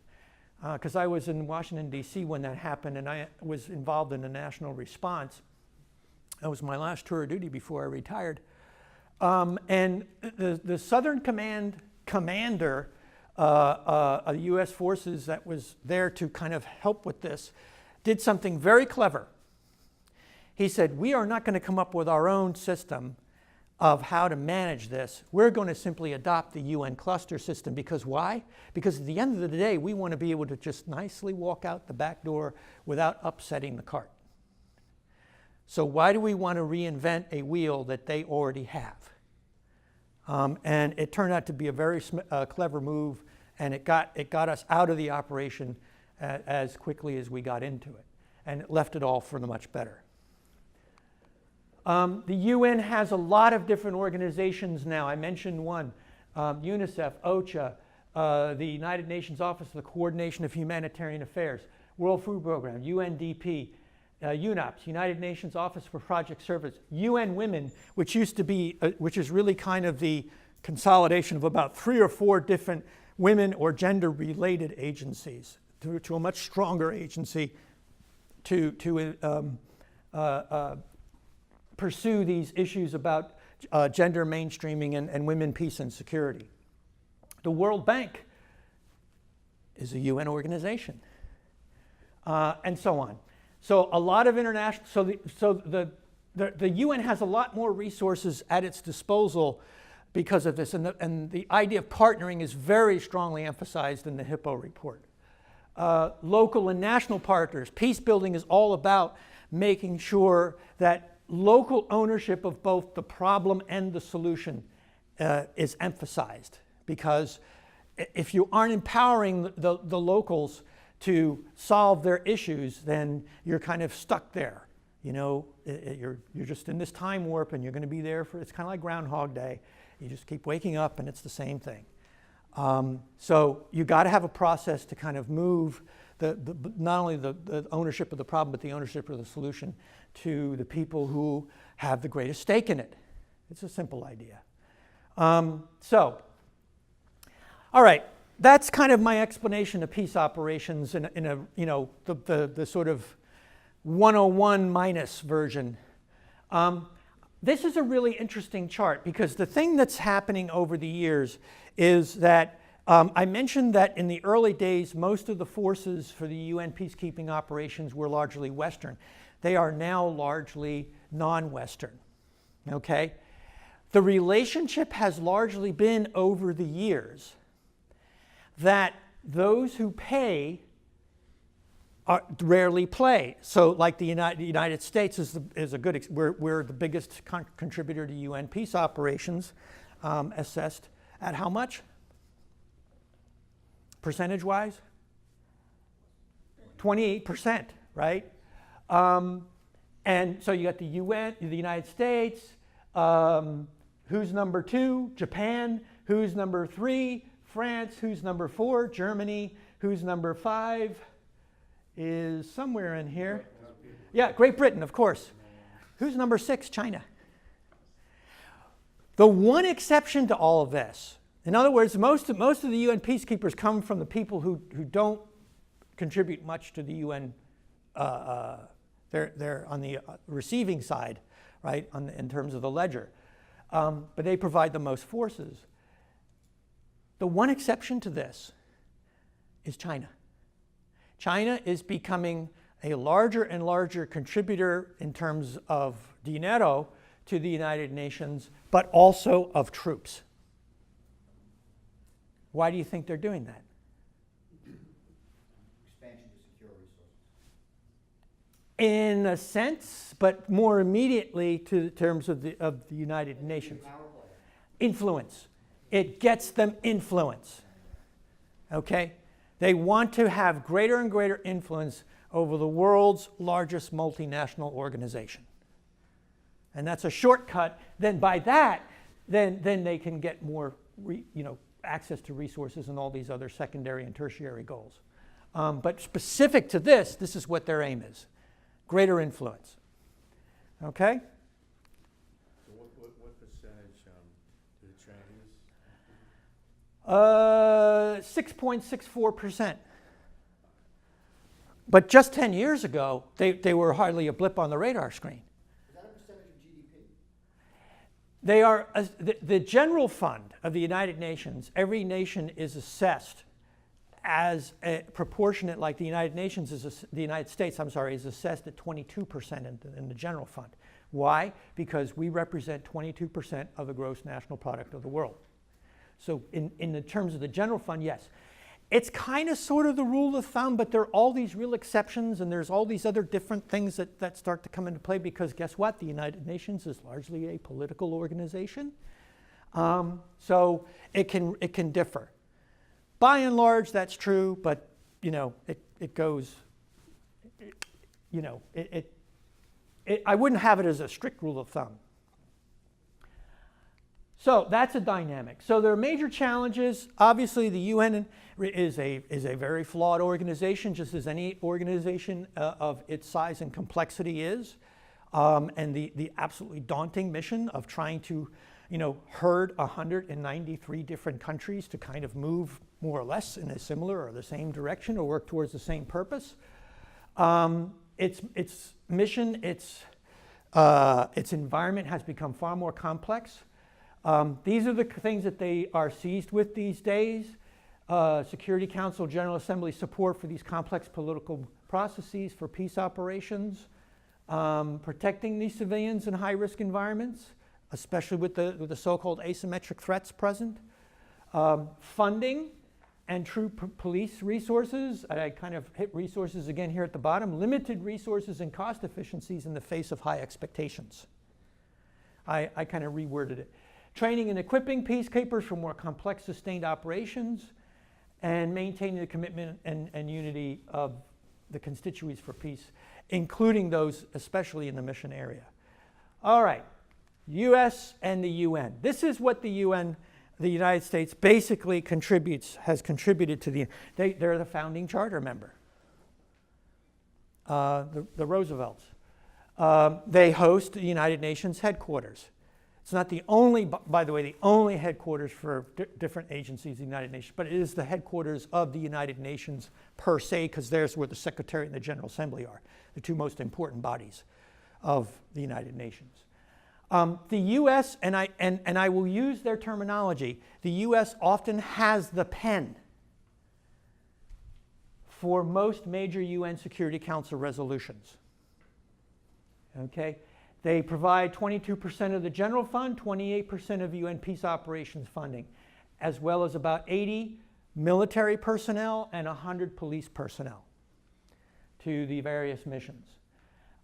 Because I was in Washington, D.C. when that happened, and I was involved in the national response. That was my last tour of duty before I retired. And the Southern Command commander of the U.S. forces that was there to kind of help with this did something very clever. He said, we are not going to come up with our own system of how to manage this. We're going to simply adopt the UN cluster system. Because why? Because at the end of the day, we want to be able to just nicely walk out the back door without upsetting the cart. So why do we want to reinvent a wheel that they already have? And it turned out to be a very clever move, and it got us out of the operation as quickly as we got into it. And it left it all for the much better. The UN has a lot of different organizations now. I mentioned one, UNICEF, OCHA, the United Nations Office for the Coordination of Humanitarian Affairs, World Food Program, UNDP, UNOPS, United Nations Office for Project Service, UN Women, which used to be, which is really kind of the consolidation of about 3 or 4 different women or gender-related agencies to a much stronger agency to pursue these issues about gender mainstreaming and women, peace, and security. The World Bank is a UN organization, and so on. So a lot of international, the UN has a lot more resources at its disposal because of this, and the idea of partnering is very strongly emphasized in the Hippo report. Local and national partners, peace building is all about making sure that local ownership of both the problem and the solution is emphasized, because if you aren't empowering the locals to solve their issues, then you're kind of stuck there. You know, you're just in this time warp, and you're going to be there for, it's kind of like Groundhog Day. You just keep waking up, and it's the same thing. So you got to have a process to kind of move not only the ownership of the problem, but the ownership of the solution to the people who have the greatest stake in it. It's a simple idea. All right. That's kind of my explanation of peace operations in a you know, the sort of 101 minus version. This is a really interesting chart, because the thing that's happening over the years is that I mentioned that in the early days, most of the forces for the UN peacekeeping operations were largely Western. They are now largely non-Western, okay? The relationship has largely been over the years that those who pay rarely play. So like the United States is a good, we're the biggest contributor to UN peace operations, assessed at how much? Percentage-wise? 28%, right? And so you got the UN, the United States. Who's number 2? Japan. Who's number 3? France. Who's number 4? Germany. Who's number 5? Is somewhere in here. Yeah, Great Britain, of course. Who's number 6? China. The one exception to all of this, in other words, most of the UN peacekeepers come from the people who don't contribute much to the UN. They're on the receiving side, right, in terms of the ledger. But they provide the most forces. The one exception to this is China. China is becoming a larger and larger contributor in terms of dinero to the United Nations, but also of troops. Why do you think they're doing that? Expansion to secure resources. In a sense, but more immediately to terms of the United Nations. Power play. Influence. It gets them influence. Okay? They want to have greater and greater influence over the world's largest multinational organization. And that's a shortcut. Then by that, then they can get more access to resources and all these other secondary and tertiary goals. But specific to this is what their aim is. Greater influence. Okay? So what percentage do the Chinese? 6.64%. But just 10 years ago, they were hardly a blip on the radar screen. Is that a percentage of GDP? They are the general fund of the United Nations. Every nation is assessed as a proportionate, like the United Nations is the United States. is assessed at 22% in the general fund. Why? Because we represent 22% of the gross national product of the world. So in the terms of the general fund, yes. It's kind of sort of the rule of thumb, but there are all these real exceptions, and there's all these other different things that start to come into play, because guess what? The United Nations is largely a political organization. So it can differ. By and large, that's true, but it goes, I wouldn't have it as a strict rule of thumb. So that's a dynamic. So there are major challenges. Obviously, the UN is a very flawed organization, just as any organization of its size and complexity is. And the absolutely daunting mission of trying to, herd 193 different countries to kind of move more or less in a similar or the same direction or work towards the same purpose. Its mission, its environment has become far more complex. These are the things that they are seized with these days. Security Council, General Assembly support for these complex political processes for peace operations, protecting these civilians in high-risk environments, especially with the so-called asymmetric threats present, funding and true police resources. I kind of hit resources again here at the bottom. Limited resources and cost efficiencies in the face of high expectations. I kind of reworded it. Training and equipping peacekeepers for more complex, sustained operations, and maintaining the commitment and unity of the constituents for peace, including those especially in the mission area. All right, U.S. and the UN. This is what the UN, the United States, basically has contributed to they're the founding charter member, the Roosevelts. They host the United Nations headquarters. It's not the only, by the way, the only headquarters for different agencies of the United Nations, but it is the headquarters of the United Nations per se, because there's where the Secretary and the General Assembly are, the two most important bodies of the United Nations. The U.S., and I will use their terminology, the U.S. often has the pen for most major UN Security Council resolutions. Okay? They provide 22% of the general fund, 28% of UN peace operations funding, as well as about 80 military personnel and 100 police personnel to the various missions.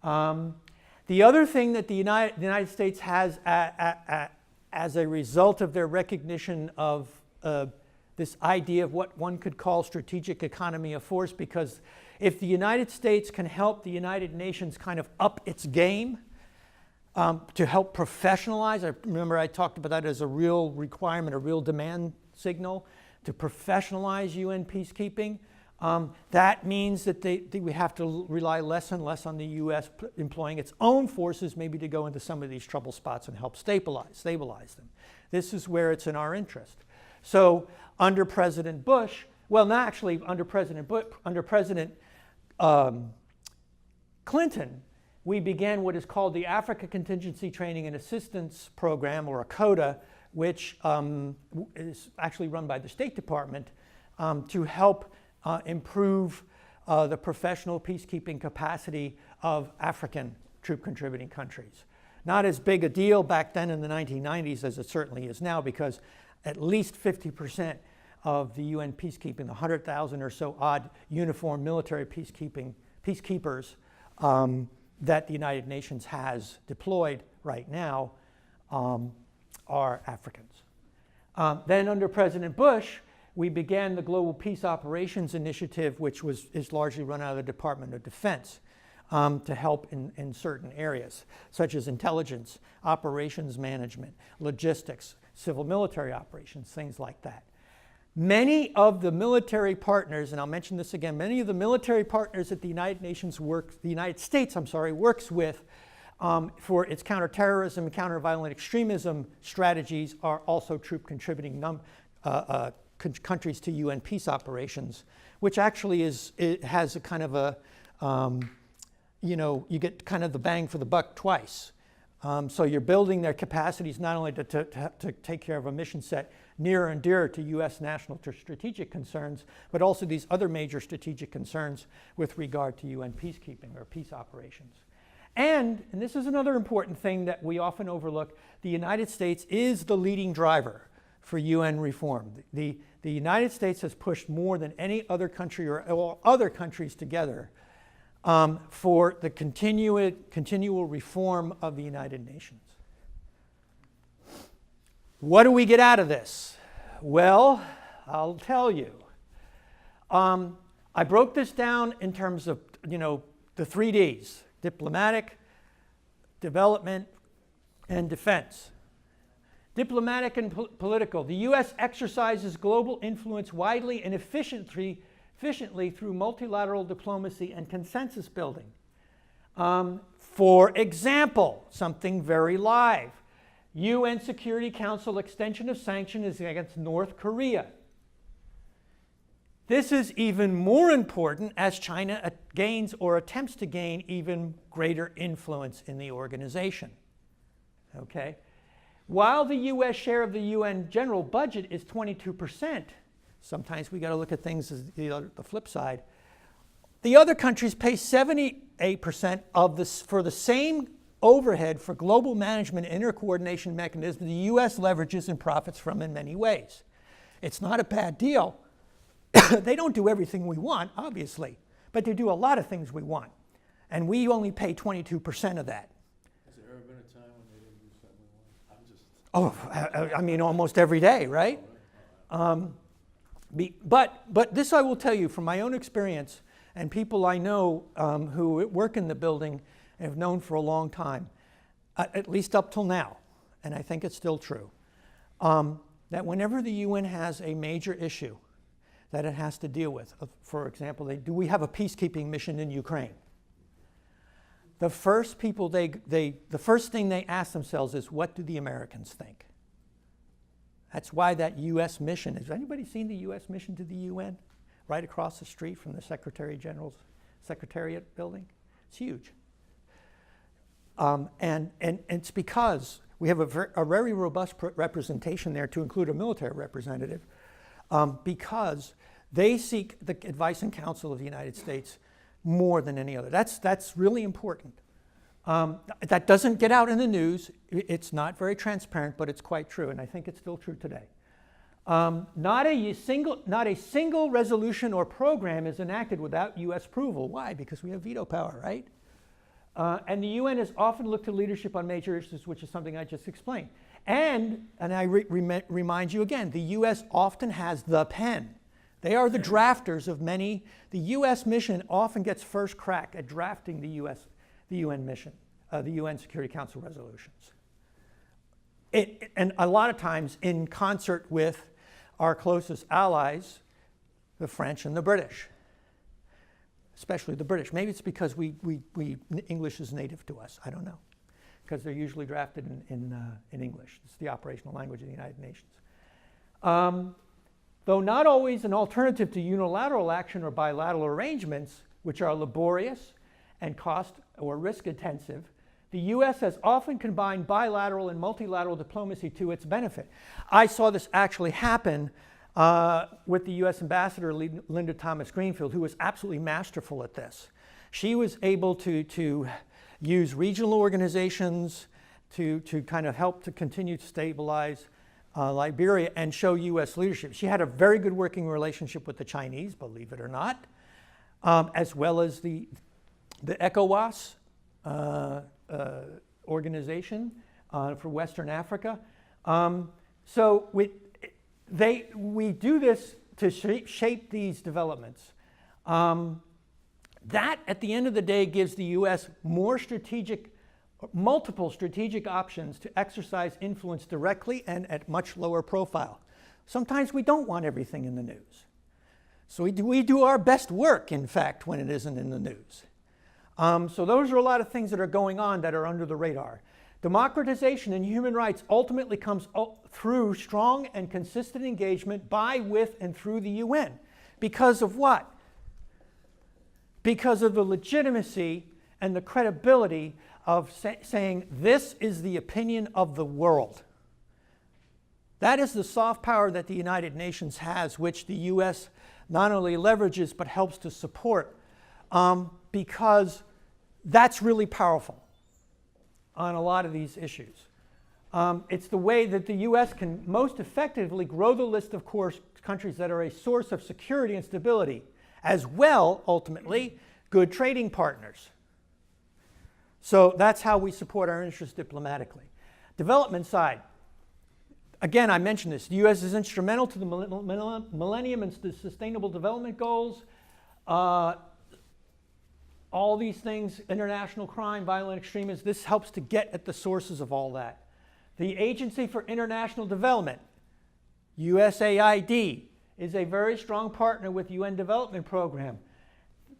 The other thing that the United States has as a result of their recognition of this idea of what one could call strategic economy of force, because if the United States can help the United Nations kind of up its game, to help professionalize, remember I talked about that as a real requirement, a real demand signal, to professionalize UN peacekeeping. That means that we have to rely less and less on the U.S. employing its own forces maybe to go into some of these trouble spots and help stabilize them. This is where it's in our interest. So under President Bush, well, not actually under President Bush, under President Clinton, we began what is called the Africa Contingency Training and Assistance Program, or a COTA, which is actually run by the State Department to help improve the professional peacekeeping capacity of African troop contributing countries. Not as big a deal back then in the 1990s as it certainly is now, because at least 50% of the UN peacekeeping, the 100,000 or so odd uniformed military peacekeepers that the United Nations has deployed right now are Africans. Then under President Bush, we began the Global Peace Operations Initiative, which is largely run out of the Department of Defense, to help in certain areas, such as intelligence, operations management, logistics, civil military operations, things like that. Many of the military partners, and I'll mention this again, many of the military partners that the United States works with for its counterterrorism and counter-violent extremism strategies are also troop contributing countries to UN peace operations, which actually has a kind of a, you get kind of the bang for the buck twice. So you're building their capacities not only to take care of a mission set nearer and dearer to U.S. national strategic concerns, but also these other major strategic concerns with regard to UN peacekeeping or peace operations. And this is another important thing that we often overlook, the United States is the leading driver for UN reform. The United States has pushed more than any other country or all other countries together for the continual reform of the United Nations. What do we get out of this? Well, I'll tell you. I broke this down in terms of, the 3 Ds: diplomatic, development, and defense. Diplomatic and political. The U.S. exercises global influence widely and efficiently through multilateral diplomacy and consensus building. For example, something very live. UN Security Council extension of sanctions against North Korea. This is even more important as China gains or attempts to gain even greater influence in the organization. Okay? While the U.S. share of the UN general budget is 22%, sometimes we got to look at things as the flip side. The other countries pay 78% of this for the same overhead for global management and intercoordination mechanism the U.S. leverages and profits from in many ways. It's not a bad deal. They don't do everything we want, obviously, but they do a lot of things we want. And we only pay 22% of that. Has there ever been a time when they didn't do something we want? I'm just... I mean, almost every day, right? But this I will tell you from my own experience, and people I know who work in the building and have known for a long time, at least up till now, and I think it's still true, that whenever the UN has a major issue that it has to deal with, for example, do we have a peacekeeping mission in Ukraine? The first thing they ask themselves is, what do the Americans think? That's why that U.S. mission, has anybody seen the U.S. mission to the UN? Right across the street from the Secretary General's Secretariat building? It's huge. And it's because we have a very robust representation there, to include a military representative, because they seek the advice and counsel of the United States more than any other. That's really important. That doesn't get out in the news. It's not very transparent, but it's quite true, and I think it's still true today. Not a single resolution or program is enacted without U.S. approval. Why? Because we have veto power, right? And the UN has often looked to leadership on major issues, which is something I just explained. And I remind you again, the U.S. often has the pen, They are the drafters of many. The U.S. mission often gets first crack at drafting the UN mission, the UN Security Council resolutions. And a lot of times in concert with our closest allies, the French and the British, especially the British. Maybe it's because English is native to us. I don't know, because they're usually drafted in English. It's the operational language of the United Nations. Though not always an alternative to unilateral action or bilateral arrangements, which are laborious and cost or risk intensive, the U.S. has often combined bilateral and multilateral diplomacy to its benefit. I saw this actually happen with the U.S. Ambassador Linda Thomas Greenfield, who was absolutely masterful at this. She was able to use regional organizations to kind of help to continue to stabilize Liberia and show U.S. leadership. She had a very good working relationship with the Chinese, believe it or not, as well as the ECOWAS organization for Western Africa. So we do this to shape these developments. That, at the end of the day, gives the U.S. multiple strategic options to exercise influence directly and at much lower profile. Sometimes we don't want everything in the news. So we do our best work, in fact, when it isn't in the news. So those are a lot of things that are going on that are under the radar. Democratization and human rights ultimately comes through strong and consistent engagement by, with, and through the UN. Because of what? Because of the legitimacy and the credibility of saying, this is the opinion of the world. That is the soft power that the United Nations has, which the U.S. not only leverages but helps to support, because that's really powerful on a lot of these issues. It's the way that the U.S. can most effectively grow the list of countries that are a source of security and stability, as well, ultimately, good trading partners. So that's how we support our interests diplomatically. Development side. Again, I mentioned this. The U.S. is instrumental to the Millennium and the Sustainable Development Goals. All these things, international crime, violent extremism, this helps to get at the sources of all that. The Agency for International Development, USAID, is a very strong partner with UN Development Program.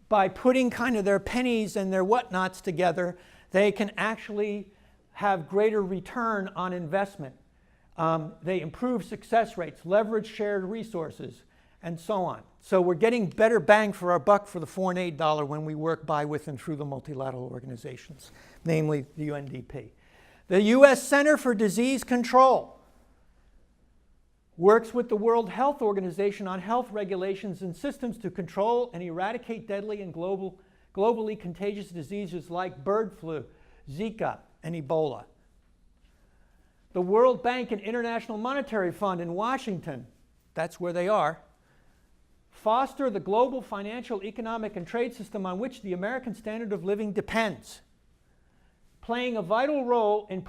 By putting kind of their pennies and their whatnots together, they can actually have greater return on investment. They improve success rates, leverage shared resources, and so on. So we're getting better bang for our buck for the foreign aid dollar when we work by, with, and through the multilateral organizations, namely the UNDP. The U.S. Center for Disease Control works with the World Health Organization on health regulations and systems to control and eradicate deadly and globally contagious diseases like bird flu, Zika, and Ebola. The World Bank and International Monetary Fund in Washington, that's where they are, foster the global financial, economic, and trade system on which the American standard of living depends. Playing a vital role in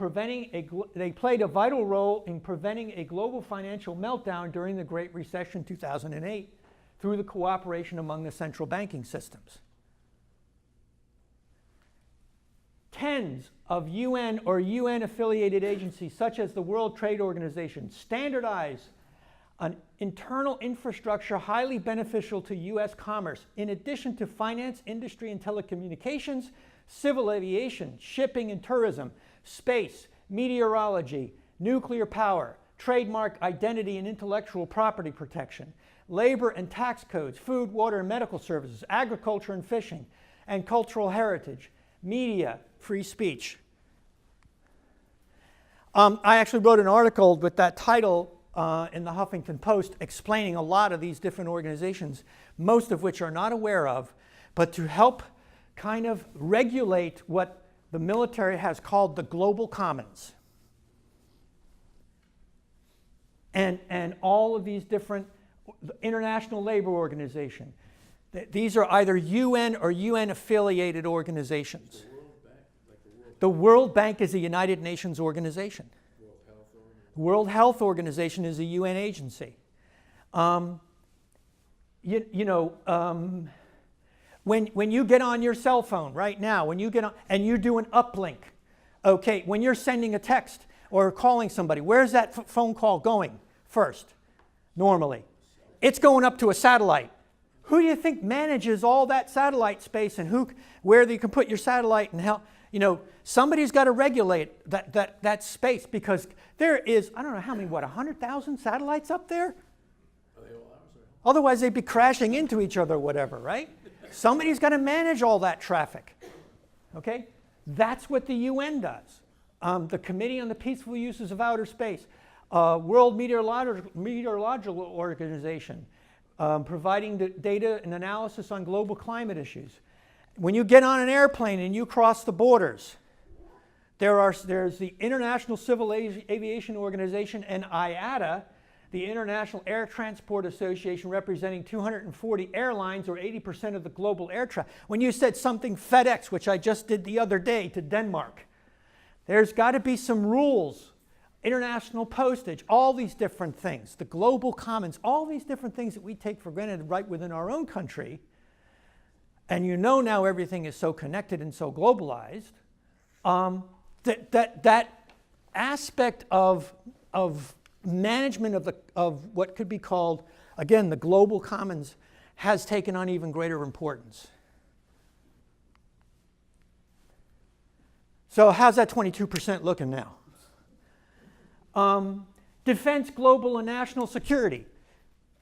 they played a vital role in preventing a global financial meltdown during the Great Recession 2008 through the cooperation among the central banking systems. Tens of UN or UN-affiliated agencies, such as the World Trade Organization, standardize an internal infrastructure highly beneficial to U.S. commerce, in addition to finance, industry and telecommunications, civil aviation, shipping and tourism, space, meteorology, nuclear power, trademark identity and intellectual property protection, labor and tax codes, food, water and medical services, agriculture and fishing, and cultural heritage, media, free speech. I actually wrote an article with that title in the Huffington Post explaining a lot of these different organizations, most of which are not aware of, but to help kind of regulate what the military has called the global commons. And all of these different, the International Labor Organization, these are either UN or UN-affiliated organizations. The World Bank is a United Nations organization. World Health Organization is a UN agency. when you get on your cell phone right now, when you get on and you do an uplink, okay, when you're sending a text or calling somebody, where's that phone call going first, normally? It's going up to a satellite. Who do you think manages all that satellite space and where you can put your satellite and how, somebody's got to regulate that space because there is, I don't know how many, 100,000 satellites up there? Otherwise they'd be crashing into each other or whatever, right? Somebody's got to manage all that traffic, okay? That's what the UN does. The Committee on the Peaceful Uses of Outer Space, World Meteorological Organization, providing the data and analysis on global climate issues. When you get on an airplane and you cross the borders, there's the International Civil Aviation Organization and IATA, the International Air Transport Association, representing 240 airlines or 80% of the global air traffic. When you said something FedEx, which I just did the other day to Denmark, there's got to be some rules. International postage, all these different things, the global commons, all these different things that we take for granted right within our own country. And now everything is so connected and so globalized, that aspect of management of what could be called, again, the global commons has taken on even greater importance. So how's that 22% looking now? Defense, global, and national security.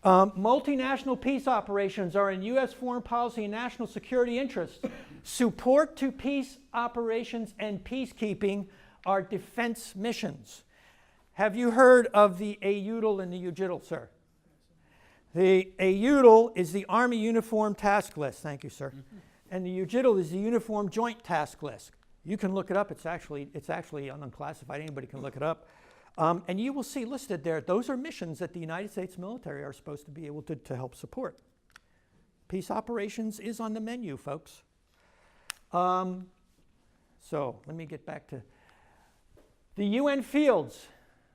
Multinational peace operations are in U.S. foreign policy and national security interests. Support to peace operations and peacekeeping are defense missions. Have you heard of the AUDL and the UJITL, sir? The AUDL is the Army Uniform Task List. Thank you, sir. And the UJITL is the Uniform Joint Task List. You can look it up. It's actually unclassified. Anybody can look it up. And you will see listed there, those are missions that the United States military are supposed to be able to help support. Peace operations is on the menu, folks. So let me get back to the UN fields,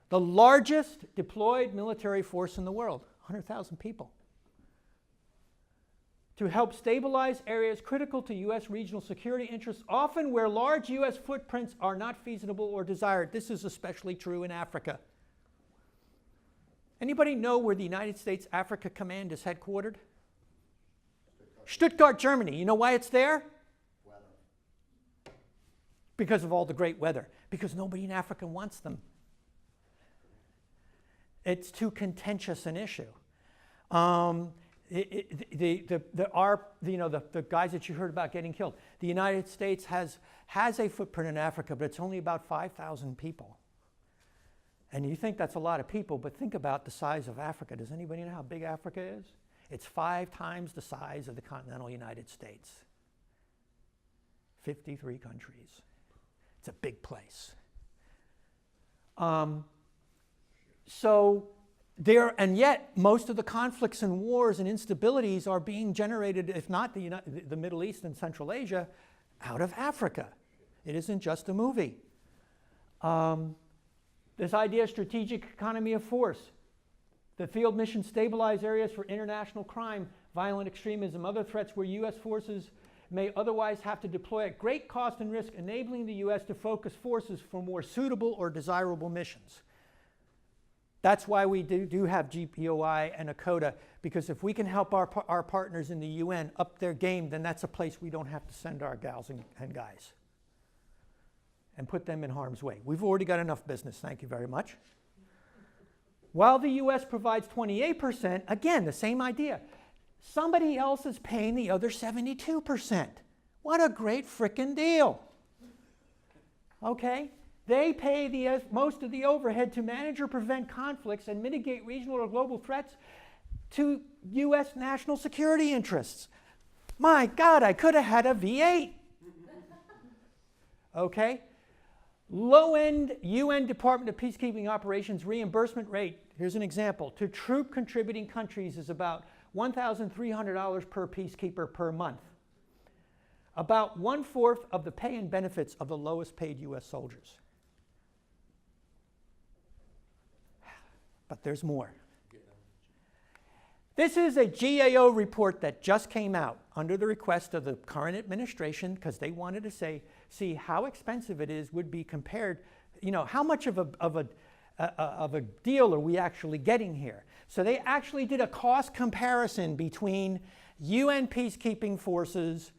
the largest deployed military force in the world, 100,000 people. To help stabilize areas critical to U.S. regional security interests, often where large U.S. footprints are not feasible or desired. This is especially true in Africa. Anybody know where the United States Africa Command is headquartered? Stuttgart, Germany. You know why it's there? Weather. Because of all the great weather. Because nobody in Africa wants them. It's too contentious an issue. The guys that you heard about getting killed. The United States has a footprint in Africa, but it's only about 5,000 people. And you think that's a lot of people, but think about the size of Africa. Does anybody know how big Africa is? It's 5 times the size of the continental United States. 53 countries. It's a big place. And yet, most of the conflicts and wars and instabilities are being generated, if not the Middle East and Central Asia, out of Africa. It isn't just a movie. This idea of strategic economy of force. The field missions stabilize areas for international crime, violent extremism, other threats where U.S. forces may otherwise have to deploy at great cost and risk, enabling the U.S. to focus forces for more suitable or desirable missions. That's why we do have GPOI and ACOTA, because if we can help our partners in the UN up their game, then that's a place we don't have to send our gals and guys and put them in harm's way. We've already got enough business, thank you very much. While the US provides 28%, again, the same idea. Somebody else is paying the other 72%. What a great frickin' deal. Okay? They pay most of the overhead to manage or prevent conflicts and mitigate regional or global threats to U.S. national security interests. My God, I could have had a V8. Okay? Low-end UN Department of Peacekeeping Operations reimbursement rate, here's an example, to troop contributing countries is about $1,300 per peacekeeper per month. About 1/4 of the pay and benefits of the lowest paid U.S. soldiers. But there's more. This is a GAO report that just came out under the request of the current administration because they wanted to see how expensive it would be compared, how much of a deal are we actually getting here? So they actually did a cost comparison between UN peacekeeping forces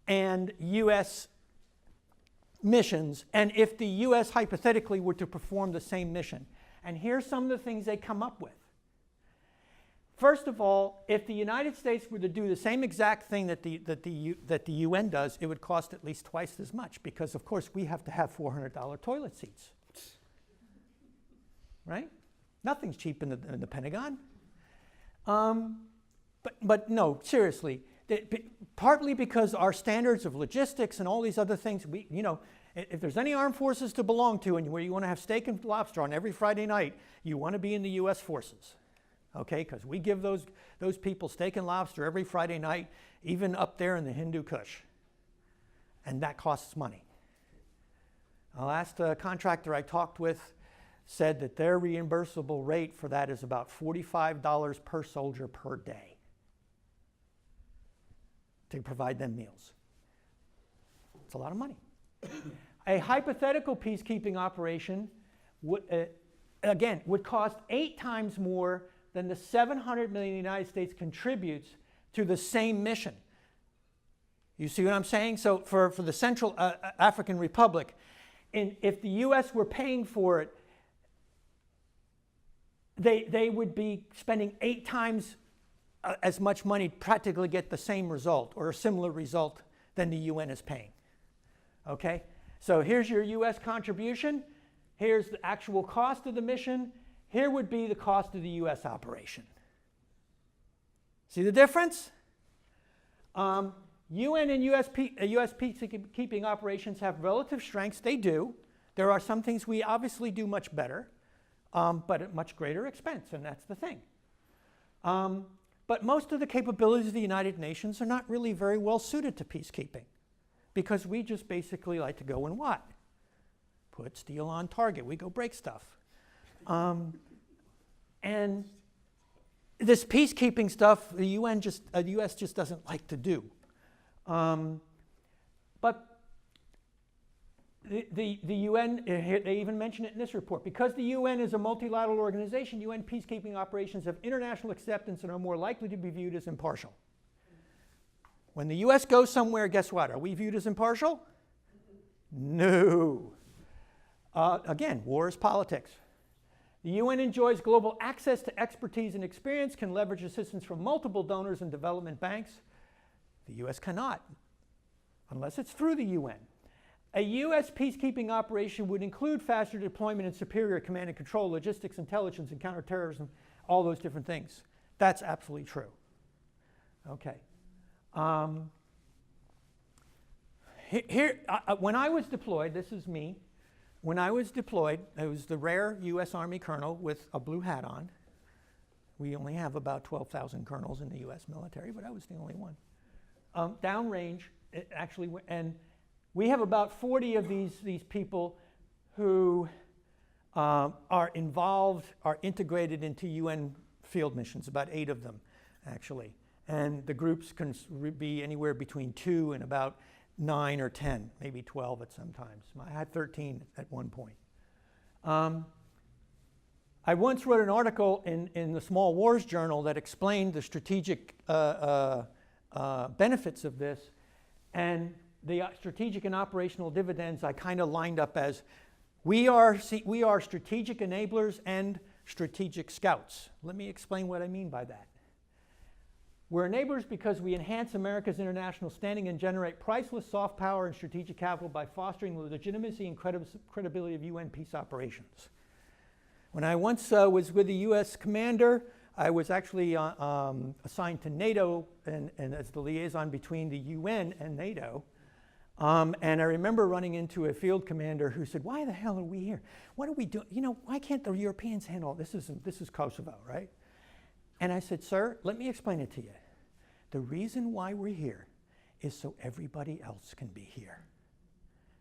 and US missions, and if the US hypothetically were to perform the same mission. And here's some of the things they come up with. First of all, if the United States were to do the same exact thing that the UN does, it would cost at least twice as much because, of course, we have to have $400 toilet seats. Right? Nothing's cheap in the Pentagon. But no, seriously, partly because our standards of logistics and all these other things, if there's any armed forces to belong to and where you want to have steak and lobster on every Friday night, you want to be in the U.S. forces. Okay, because we give those people steak and lobster every Friday night, even up there in the Hindu Kush. And that costs money. The last contractor I talked with said that their reimbursable rate for that is about $45 per soldier per day to provide them meals. It's a lot of money. A hypothetical peacekeeping operation would cost 8 times more than the $700 million the United States contributes to the same mission. You see what I'm saying? So for the Central African Republic, if the U.S. were paying for it, they would be spending 8 times as much money to practically get the same result or a similar result than the UN is paying. Okay? So here's your U.S. contribution. Here's the actual cost of the mission. Here would be the cost of the U.S. operation. See the difference? UN and US peacekeeping operations have relative strengths. They do. There are some things we obviously do much better, but at much greater expense, and that's the thing. But most of the capabilities of the United Nations are not really very well suited to peacekeeping because we just basically like to go and what? Put steel on target. We go break stuff. And this peacekeeping stuff, the U.S. just doesn't like to do. But the UN, they even mention it in this report, because the UN is a multilateral organization, UN peacekeeping operations have international acceptance and are more likely to be viewed as impartial. When the U.S. goes somewhere, guess what? Are we viewed as impartial? No. Again, war is politics. The UN enjoys global access to expertise and experience, can leverage assistance from multiple donors and development banks. The U.S. cannot, unless it's through the UN. A U.S. peacekeeping operation would include faster deployment and superior command and control, logistics, intelligence, and counterterrorism, all those different things. That's absolutely true. Okay. When I was deployed, this is me. When I was deployed, I was the rare U.S. Army colonel with a blue hat on. We only have about 12,000 colonels in the U.S. military, but I was the only one. Downrange, and we have about 40 of these people who are involved, are integrated into UN field missions, about 8 of them, actually. And the groups can be anywhere between 2 and about 9 or 10, maybe 12 at some times. I had 13 at one point. I once wrote an article in the Small Wars Journal that explained the strategic benefits of this, and the strategic and operational dividends I kind of lined up as we are strategic enablers and strategic scouts. Let me explain what I mean by that. We're enablers because we enhance America's international standing and generate priceless soft power and strategic capital by fostering the legitimacy and credibility of UN peace operations. When I once was with the U.S. commander, I was actually assigned to NATO and as the liaison between the UN and NATO. And I remember running into a field commander who said, "Why the hell are we here? What are we doing? Why can't the Europeans handle this? This is Kosovo, right?" And I said, "Sir, let me explain it to you. The reason why we're here is so everybody else can be here.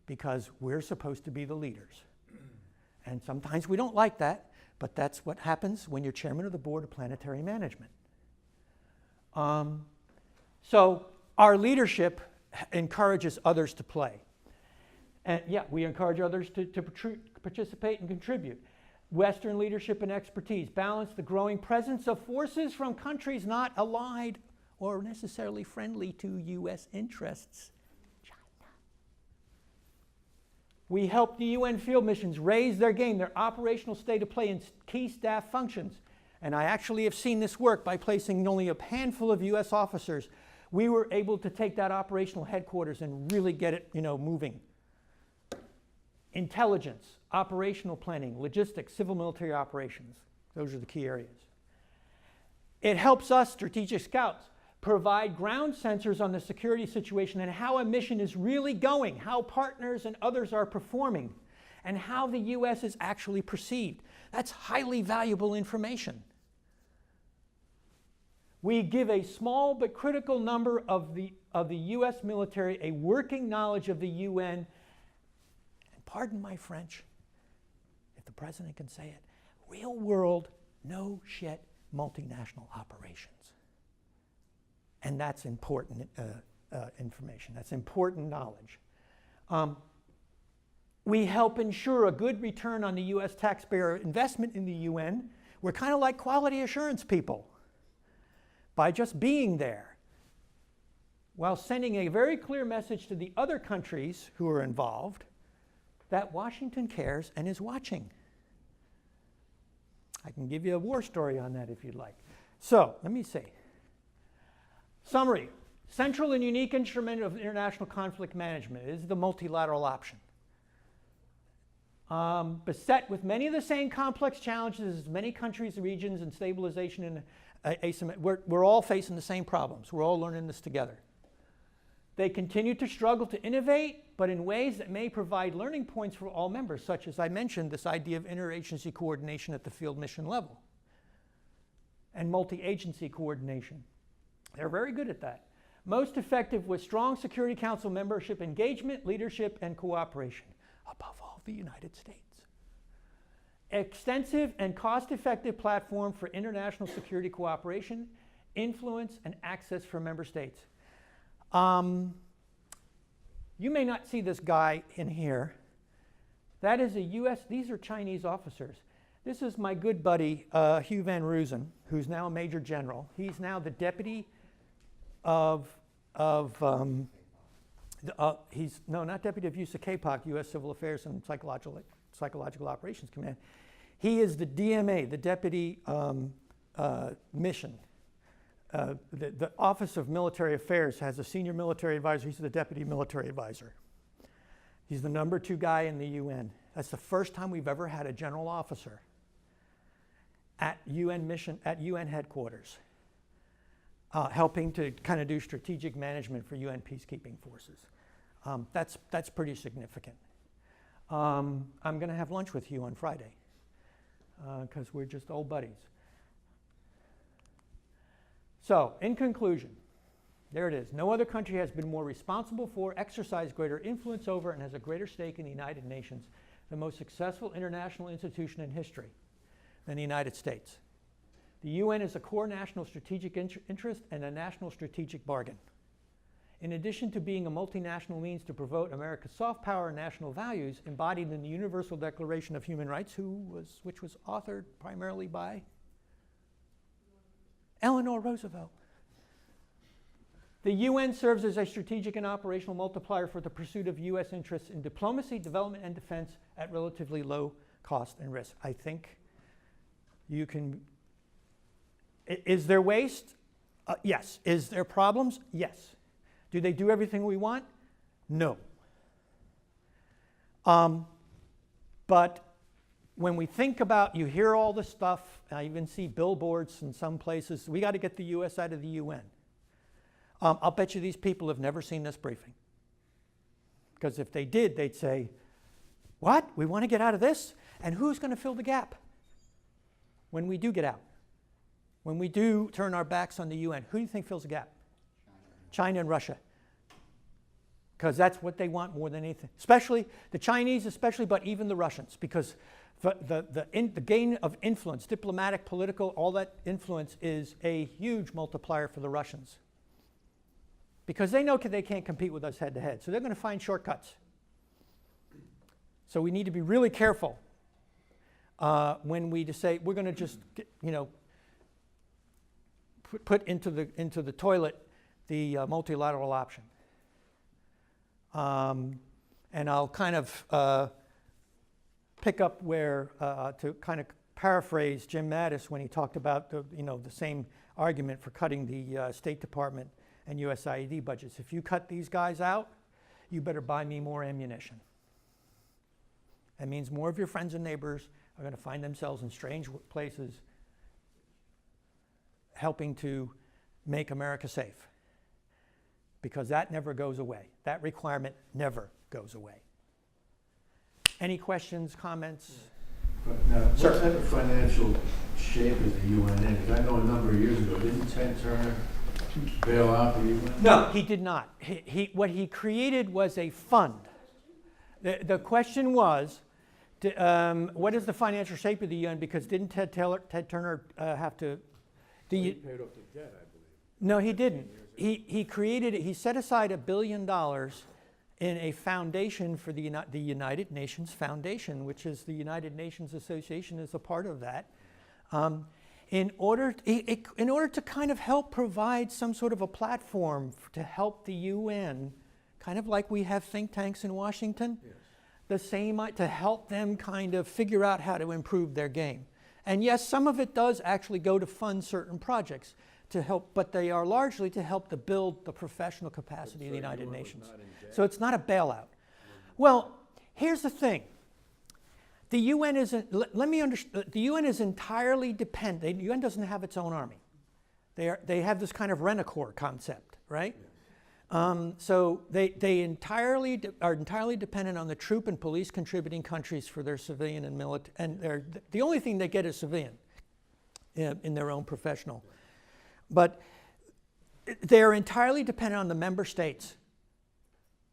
Because we're supposed to be the leaders. And sometimes we don't like that, but that's what happens when you're chairman of the board of planetary management. So our leadership encourages others to play. And yeah, we encourage others to participate and contribute. Western leadership and expertise balance the growing presence of forces from countries not allied or necessarily friendly to U.S. interests. China. We help the UN field missions raise their game, their operational state of play in key staff functions. And I actually have seen this work by placing only a handful of U.S. officers. We were able to take that operational headquarters and really get it, moving. Intelligence, operational planning, logistics, civil military operations. Those are the key areas. It helps us, strategic scouts, provide ground sensors on the security situation and how a mission is really going, how partners and others are performing, and how the U.S. is actually perceived. That's highly valuable information. We give a small but critical number of the U.S. military a working knowledge of the UN. Pardon my French, if the president can say it, real world, no shit multinational operations. And that's important information, that's important knowledge. We help ensure a good return on the US taxpayer investment in the UN. We're kind of like quality assurance people by just being there, while sending a very clear message to the other countries who are involved that Washington cares and is watching. I can give you a war story on that if you'd like. So, let me see. Summary. Central and unique instrument of international conflict management is the multilateral option. Beset with many of the same complex challenges as many countries, regions, and stabilization and asymmetry. We're all facing the same problems. We're all learning this together. They continue to struggle to innovate, but in ways that may provide learning points for all members, such as I mentioned, this idea of interagency coordination at the field mission level and multi-agency coordination. They're very good at that. Most effective with strong Security Council membership, engagement, leadership, and cooperation. Above all, the United States. Extensive and cost-effective platform for international security cooperation, influence, and access for member states. You may not see this guy in here. That is a U.S., these are Chinese officers. This is my good buddy, Hugh Van Roosen, who's now a Major General. He's now the deputy he's not deputy of USACAPOC, U.S. Civil Affairs and Psychological Operations Command. He is the DMA, the deputy mission. The Office of Military Affairs has a senior military advisor. He's the deputy military advisor. He's the number 2 guy in the UN. That's the first time we've ever had a general officer at UN mission, at UN headquarters, helping to kind of do strategic management for UN peacekeeping forces. That's pretty significant. I'm going to have lunch with you on Friday because we're just old buddies. So, in conclusion, there it is. No other country has been more responsible for, exercised greater influence over, and has a greater stake in the United Nations, the most successful international institution in history, than the United States. The UN is a core national strategic interest and a national strategic bargain. In addition to being a multinational means to promote America's soft power and national values embodied in the Universal Declaration of Human Rights, which was authored primarily by Eleanor Roosevelt. The UN serves as a strategic and operational multiplier for the pursuit of U.S. interests in diplomacy, development, and defense at relatively low cost and risk. I think you can. Is there waste? Yes. Is there problems? Yes. Do they do everything we want? No. But when we think about, you hear all this stuff, I even see billboards in some places, we got to get the U.S. out of the UN. I'll bet you these people have never seen this briefing. Because if they did, they'd say, what? We want to get out of this? And who's going to fill the gap when we do get out? When we do turn our backs on the UN, who do you think fills the gap? China and Russia. Because that's what they want more than anything. Especially the Chinese, but even the Russians. Because The gain of influence, diplomatic, political, all that influence is a huge multiplier for the Russians. Because they know they can't compete with us head to head. So they're going to find shortcuts. So we need to be really careful when we just say we're going to just, put into the toilet the multilateral option. And I'll kind of pick up where to kind of paraphrase Jim Mattis when he talked about the same argument for cutting the State Department and USAID budgets. If you cut these guys out, you better buy me more ammunition. That means more of your friends and neighbors are going to find themselves in strange places helping to make America safe. Because that never goes away. That requirement never goes away. Any questions, comments? But now, what Sir. type of financial shape is the UN in? Because I know a number of years ago, didn't Ted Turner bail out the UN? No, he did not. What he created was a fund. The question was, what is the financial shape of the UN? Because didn't Ted Turner have to... He paid off the debt, I believe. No, he didn't. He set aside $1 billion in a foundation for the United Nations Foundation, which is the United Nations Association is a part of that, in order to kind of help provide some sort of a platform to help the UN, kind of like we have think tanks in Washington, Yes. the same to help them kind of figure out how to improve their game. And yes, some of it does actually go to fund certain projects to help, but they are largely to help to build the professional capacity of the United Nations. So it's not a bailout. Well, here's the thing. The UN isn't, the UN is entirely dependent. The UN doesn't have its own army. They have this kind of Rent-a-Corps concept, right? So they are entirely dependent on the troop and police contributing countries for their civilian and military, and the only thing they get is civilian in their own professional. But they're entirely dependent on the member states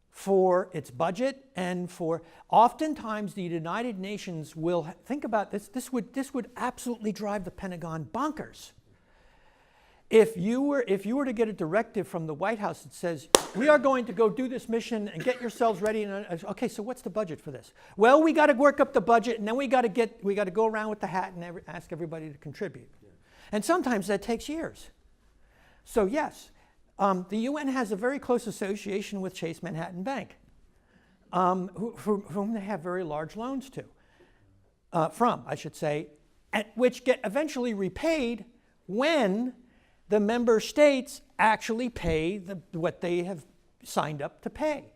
for its budget and for, oftentimes the United Nations will, think about this, this would absolutely drive the Pentagon bonkers. If you were to get a directive from the White House that says, we are going to go do this mission and get yourselves ready, and okay, so what's the budget for this? Well, we got to work up the budget, and then we got to go around with the hat and ask everybody to contribute. Yeah. And sometimes that takes years. So yes, the UN has a very close association with Chase Manhattan Bank, whom they have very large loans to, from, I should say, which get eventually repaid when the member states actually pay what they have signed up to pay.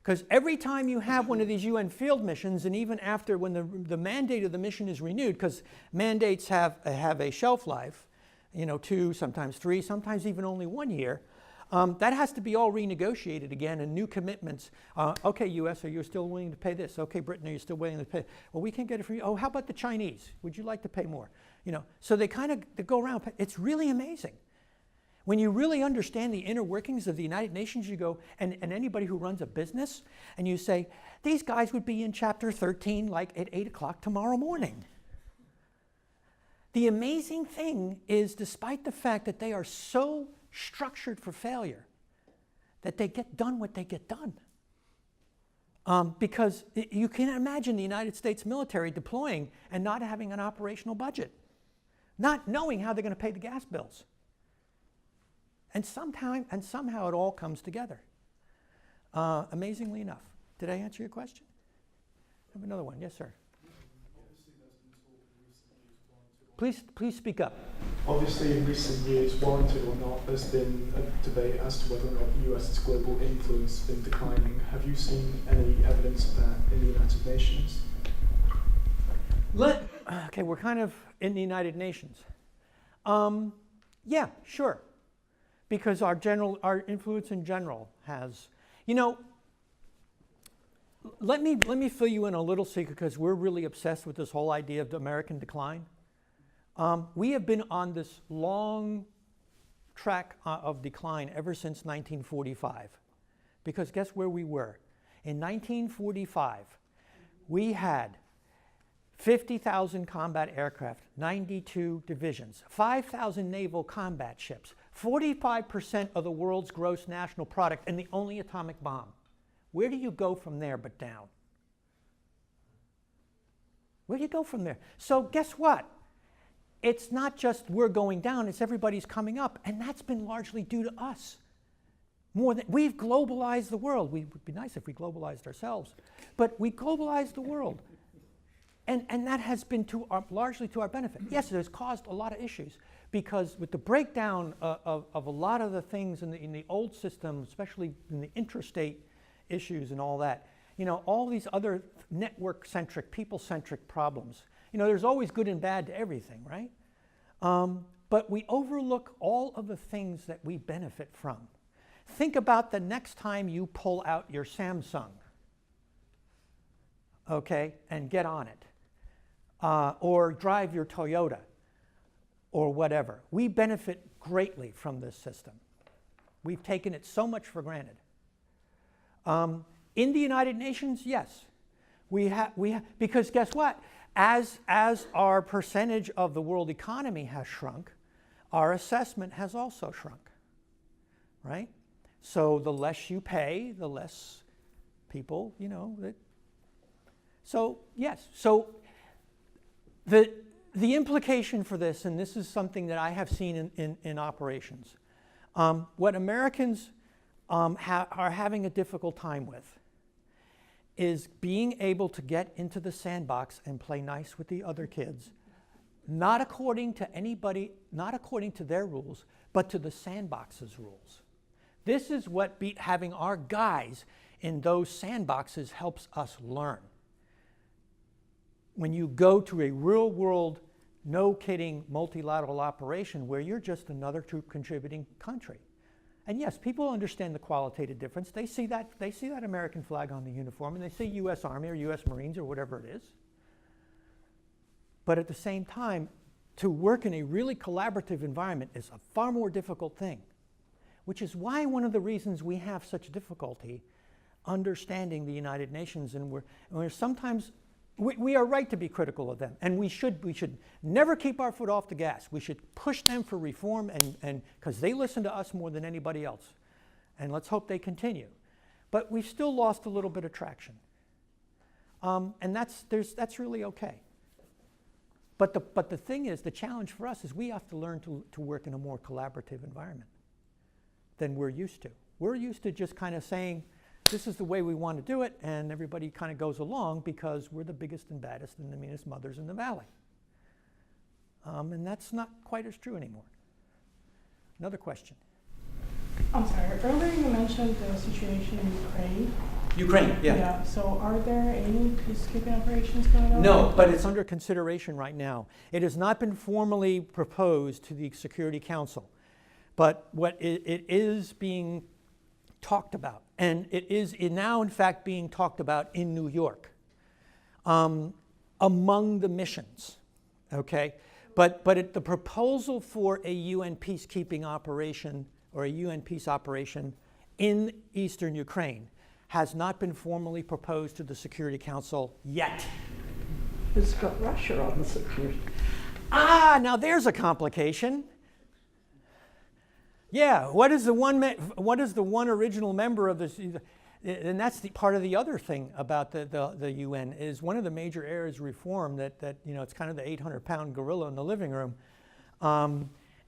Because every time you have one of these UN field missions, and even after when the mandate of the mission is renewed, because mandates have a shelf life, 2, sometimes 3, sometimes even only 1 year, that has to be all renegotiated again and new commitments. Okay, US, are you still willing to pay this? Okay, Britain, are you still willing to pay? Well, we can't get it for you. Oh, how about the Chinese? Would you like to pay more? So they go around. It's really amazing. When you really understand the inner workings of the United Nations, you go, and anybody who runs a business, and you say, these guys would be in chapter 13 like at 8 o'clock tomorrow morning. The amazing thing is, despite the fact that they are so structured for failure, that they get done what they get done. Because you can imagine the United States military deploying and not having an operational budget, not knowing how they're going to pay the gas bills. And somehow it all comes together. Amazingly enough. Did I answer your question? I have another one. Yes, sir. Please speak up. Obviously, in recent years, warranted or not, there's been a debate as to whether or not the US's global influence has been declining. Have you seen any evidence of that in the United Nations? Okay, we're kind of in the United Nations. Yeah, sure. Because our influence in general has, let me fill you in a little secret, because we're really obsessed with this whole idea of the American decline. We have been on this long track of decline ever since 1945. Because guess where we were? In 1945, we had 50,000 combat aircraft, 92 divisions, 5,000 naval combat ships, 45% of the world's gross national product, and the only atomic bomb. Where do you go from there but down? Where do you go from there? So guess what? It's not just we're going down, it's everybody's coming up, and that's been largely due to us. We've globalized the world. It would be nice if we globalized ourselves, but we globalized the world. And that has been largely to our benefit. Yes, it has caused a lot of issues, because with the breakdown of a lot of the things in the old system, especially in the intrastate issues and all that, all these other network-centric, people-centric problems. There's always good and bad to everything, right? But we overlook all of the things that we benefit from. Think about the next time you pull out your Samsung, okay, and get on it. Or drive your Toyota, or whatever. We benefit greatly from this system. We've taken it so much for granted. In the United Nations, yes. Because guess what? As our percentage of the world economy has shrunk, our assessment has also shrunk, right? So the less you pay, the less people, So yes, so the implication for this, and this is something that I have seen in operations, what Americans are having a difficult time with is being able to get into the sandbox and play nice with the other kids, not according to anybody, not according to their rules, but to the sandbox's rules. This is what having our guys in those sandboxes helps us learn. When you go to a real world, no kidding, multilateral operation where you're just another troop contributing country. And yes, people understand the qualitative difference. They see that American flag on the uniform, and they say U.S. Army or U.S. Marines or whatever it is. But at the same time, to work in a really collaborative environment is a far more difficult thing, which is why one of the reasons we have such difficulty understanding the United Nations, and we're sometimes, we are right to be critical of them, and we should never keep our foot off the gas. We should push them for reform, and because they listen to us more than anybody else, and let's hope they continue. But we've still lost a little bit of traction, and that's really okay. But the thing is, the challenge for us is we have to learn to work in a more collaborative environment than we're used to. We're used to just kind of saying, this is the way we want to do it, and everybody kind of goes along because we're the biggest and baddest and the meanest mothers in the valley. And that's not quite as true anymore. Another question. I'm sorry, earlier you mentioned the situation in Ukraine. Ukraine, yeah. Yeah, so are there any peacekeeping operations going on? No, but it's under consideration right now. It has not been formally proposed to the Security Council, but what it is being talked about, and it is now in fact being talked about in New York among the missions, okay? But the proposal for a UN peacekeeping operation or a UN peace operation in eastern Ukraine has not been formally proposed to the Security Council yet. It's got Russia on the security. Now there's a complication. Yeah, what is the one original member of this? And that's part of the other thing about the UN is one of the major areas of reform that it's kind of the 800-pound gorilla in the living room.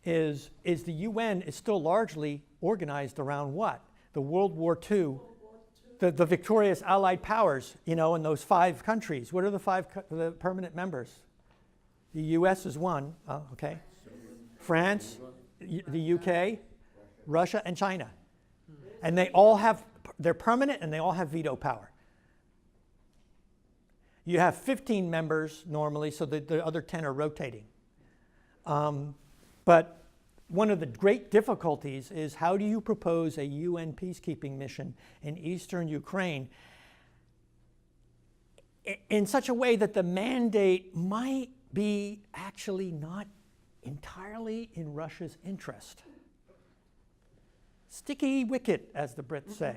Is the UN is still largely organized around what? The World War II, the victorious Allied powers, in those 5 countries. What are the permanent members? The US is one, okay. France, the UK, Russia, and China. And they're permanent and they all have veto power. You have 15 members normally, so the other 10 are rotating. But one of the great difficulties is how do you propose a UN peacekeeping mission in eastern Ukraine in such a way that the mandate might be actually not entirely in Russia's interest? Sticky wicket, as the Brits say.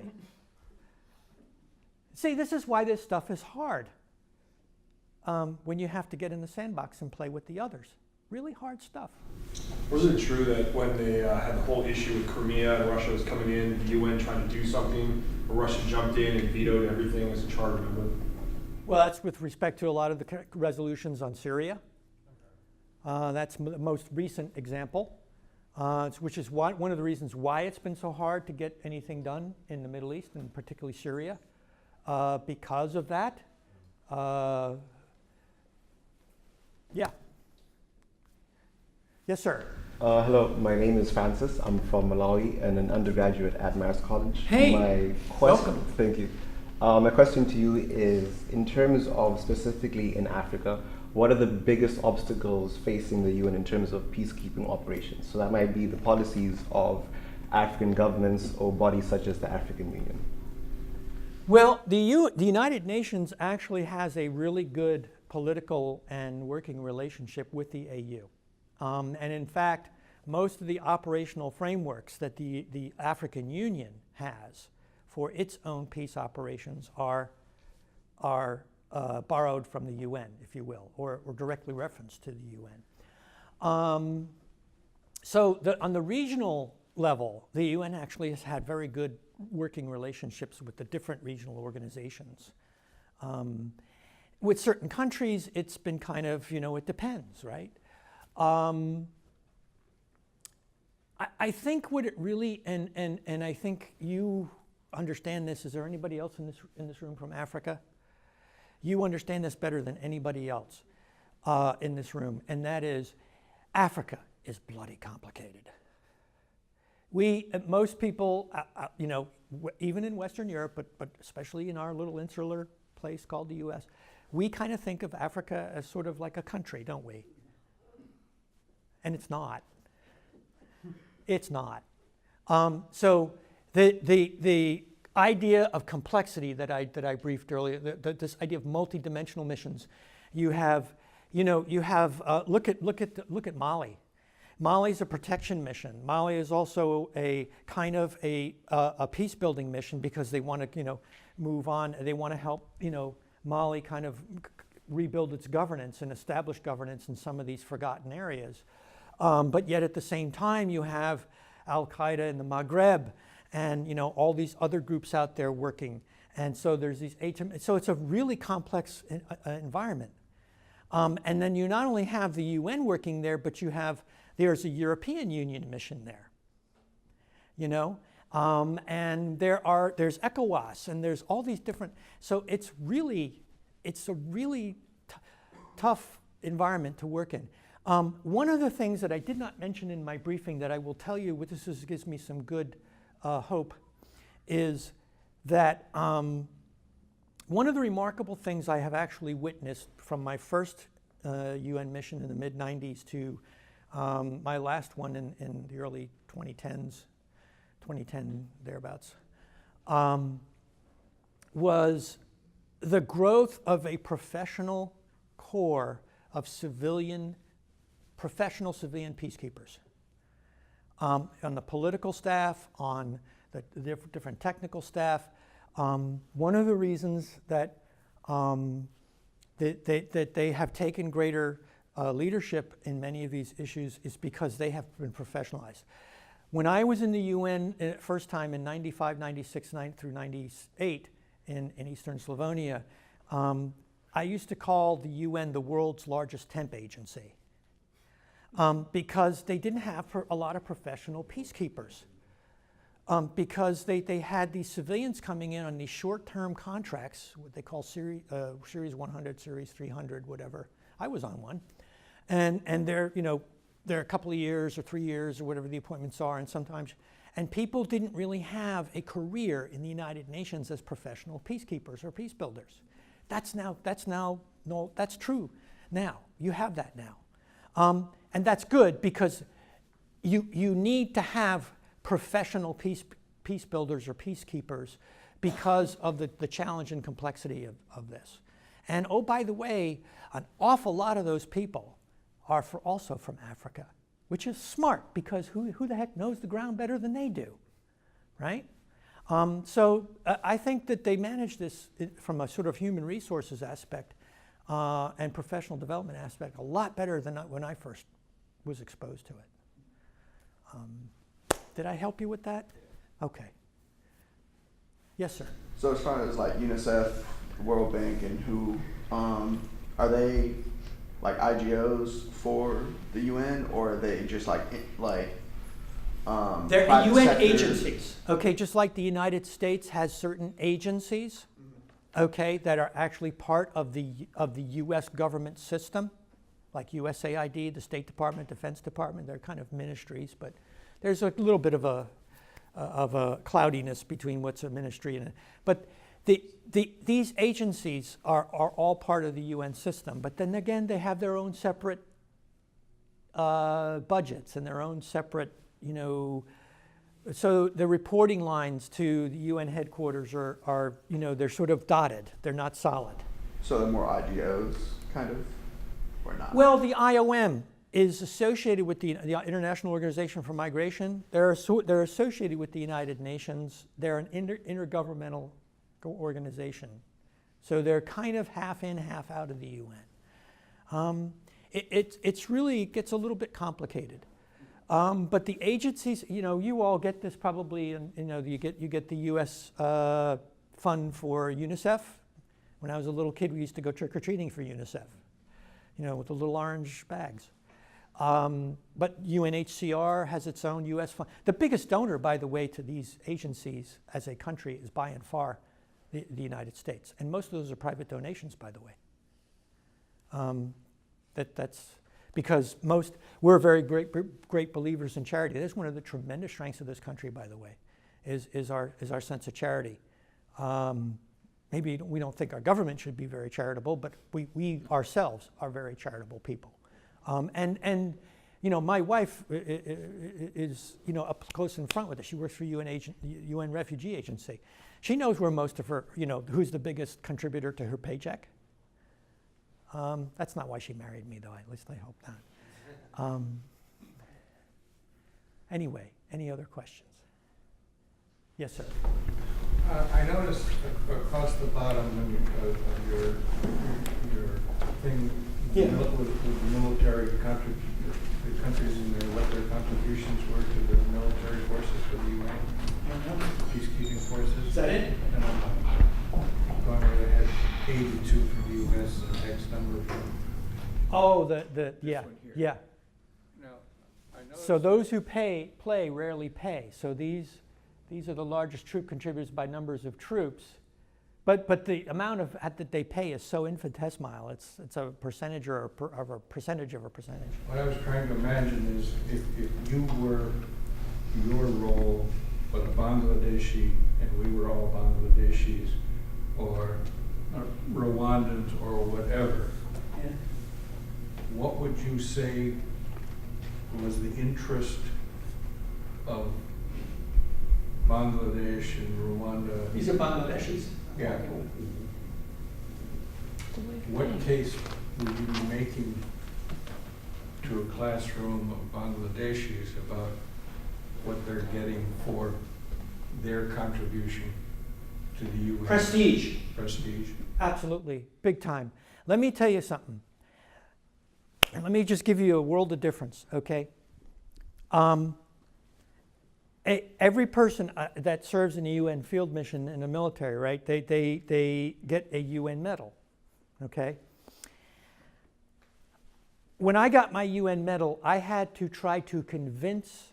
See, this is why this stuff is hard. when you have to get in the sandbox and play with the others. Really hard stuff. Was it true that when they had the whole issue with Crimea and Russia was coming in, the UN trying to do something, Russia jumped in and vetoed everything as a charter member? Well, that's with respect to a lot of the resolutions on Syria. That's the most recent example, which is one of the reasons why it's been so hard to get anything done in the Middle East, and particularly Syria, because of that. Yeah. Yes, sir. Hello, my name is Francis. I'm from Malawi and an undergraduate at Marist College. Hey, welcome. Thank you. My question to you is, in terms of specifically in Africa, what are the biggest obstacles facing the UN in terms of peacekeeping operations? So that might be the policies of African governments or bodies such as the African Union. Well, the United Nations actually has a really good political and working relationship with the AU. And in fact, most of the operational frameworks that the African Union has for its own peace operations are borrowed from the UN, if you will, or directly referenced to the UN. So on the regional level, the UN actually has had very good working relationships with the different regional organizations. With certain countries, it's been kind of, it depends, right? I think what it really, and I think you understand this. Is there anybody else in this room from Africa? You understand this better than anybody else in this room, and that is, Africa is bloody complicated. Most people, even in Western Europe, but especially in our little insular place called the U.S., we kind of think of Africa as sort of like a country, don't we? And it's not. It's not. So the idea of complexity that I briefed earlier, this idea of multidimensional missions, look at Mali. Mali's a protection mission. Mali is also a kind of a peace building mission because they want to move on. They want to help Mali kind of rebuild its governance and establish governance in some of these forgotten areas. But yet at the same time, you have Al-Qaeda in the Maghreb and all these other groups out there working. And so there's these so it's a really complex environment. And then you not only have the UN working there, but there's a European Union mission there. And there's ECOWAS, and there's all these different. So it's a really tough environment to work in. One of the things that I did not mention in my briefing that I will tell you, gives me some good hope, is that one of the remarkable things I have actually witnessed from my first UN mission in the mid-90s to my last one in the early 2010s, 2010 thereabouts, was the growth of a professional corps of professional civilian peacekeepers. On the political staff, on the different technical staff. One of the reasons that they have taken greater leadership in many of these issues is because they have been professionalized. When I was in the UN first time in 95, 96, through 98 in Eastern Slavonia, I used to call the UN the world's largest temp agency. Because they didn't have a lot of professional peacekeepers. Because they had these civilians coming in on these short-term contracts, what they call Series 100, Series 300, whatever. I was on one. And they're a couple of years or 3 years or whatever the appointments are, and people didn't really have a career in the United Nations as professional peacekeepers or peace builders. That's true now. You have that now. And that's good because you need to have professional peace builders or peacekeepers because of the challenge and complexity of this. And oh, by the way, an awful lot of those people are also from Africa, which is smart because who the heck knows the ground better than they do, right? So I think that they manage this from a sort of human resources aspect and professional development aspect a lot better than when I first was exposed to it. Did I help you with that? Okay. Yes, sir. So as far as like UNICEF, World Bank, and WHO, are they like IGOs for the UN, or are they just like they're private UN sector? agencies. Okay, just like the United States has certain agencies, okay, that are actually part of the U.S. government system, like USAID, the State Department, Defense Department. They're kind of ministries, but there's a little bit of a cloudiness between what's a ministry and but these agencies are all part of the UN system. But then again, they have their own separate budgets and their own separate, so the reporting lines to the UN headquarters are they're sort of dotted. They're not solid. So they're more IGOs, kind of, or not? Well, the IOM is associated with the International Organization for Migration. They're associated with the United Nations. They're an intergovernmental organization. So they're kind of half in, half out of the UN. It's really gets a little bit complicated. But the agencies, you all get this probably, you get the U.S. fund for UNICEF. When I was a little kid, we used to go trick-or-treating for UNICEF, with the little orange bags. But UNHCR has its own U.S. fund. The biggest donor, by the way, to these agencies as a country is by and far the United States. And most of those are private donations, by the way. That's because we're very great believers in charity. That's one of the tremendous strengths of this country, by the way, is our sense of charity. Maybe we don't think our government should be very charitable, but we ourselves are very charitable people. And my wife is up close in front with us. She works for UN Refugee Agency. She knows where most of her, who's the biggest contributor to her paycheck. That's not why she married me, though. At least I hope not. Anyway, any other questions? Yes, sir. I noticed across the bottom of your thing, with the military the countries in there, what their contributions were to the military forces for the UN, peacekeeping forces. Is that it? And I'm going right ahead. 82 for the U.S. and X number for. Oh, yeah. Now, I noticed So those who play rarely pay. So these are the largest troop contributors by numbers of troops, but the amount that they pay is so infinitesimal. It's a percentage or a percentage of a percentage. What I was trying to imagine is if you were your role, but a Bangladeshi, and we were all Bangladeshis, or Rwandans, or whatever, Yeah. what would you say was the interest of Bangladesh and Rwanda? These are Bangladeshis. Yeah. What case would you be making to a classroom of Bangladeshis about what they're getting for their contribution to the UN? Prestige. Prestige. Absolutely, big time. Let me tell you something. And let me just give you a world of difference, okay? Every person that serves in a UN field mission in the military, right, they get a UN medal, okay? When I got my UN medal, I had to try to convince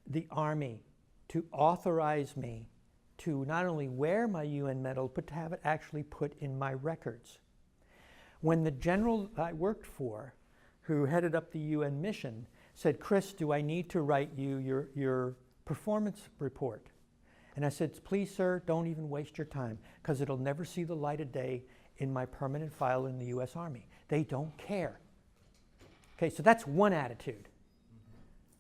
the Army to authorize me to not only wear my UN medal, but to have it actually put in my records. When the general I worked for, who headed up the UN mission, said, "Chris, do I need to write you your performance report?" And I said, "Please, sir, don't even waste your time, because it'll never see the light of day in my permanent file in the US Army. They don't care." Okay, so that's one attitude.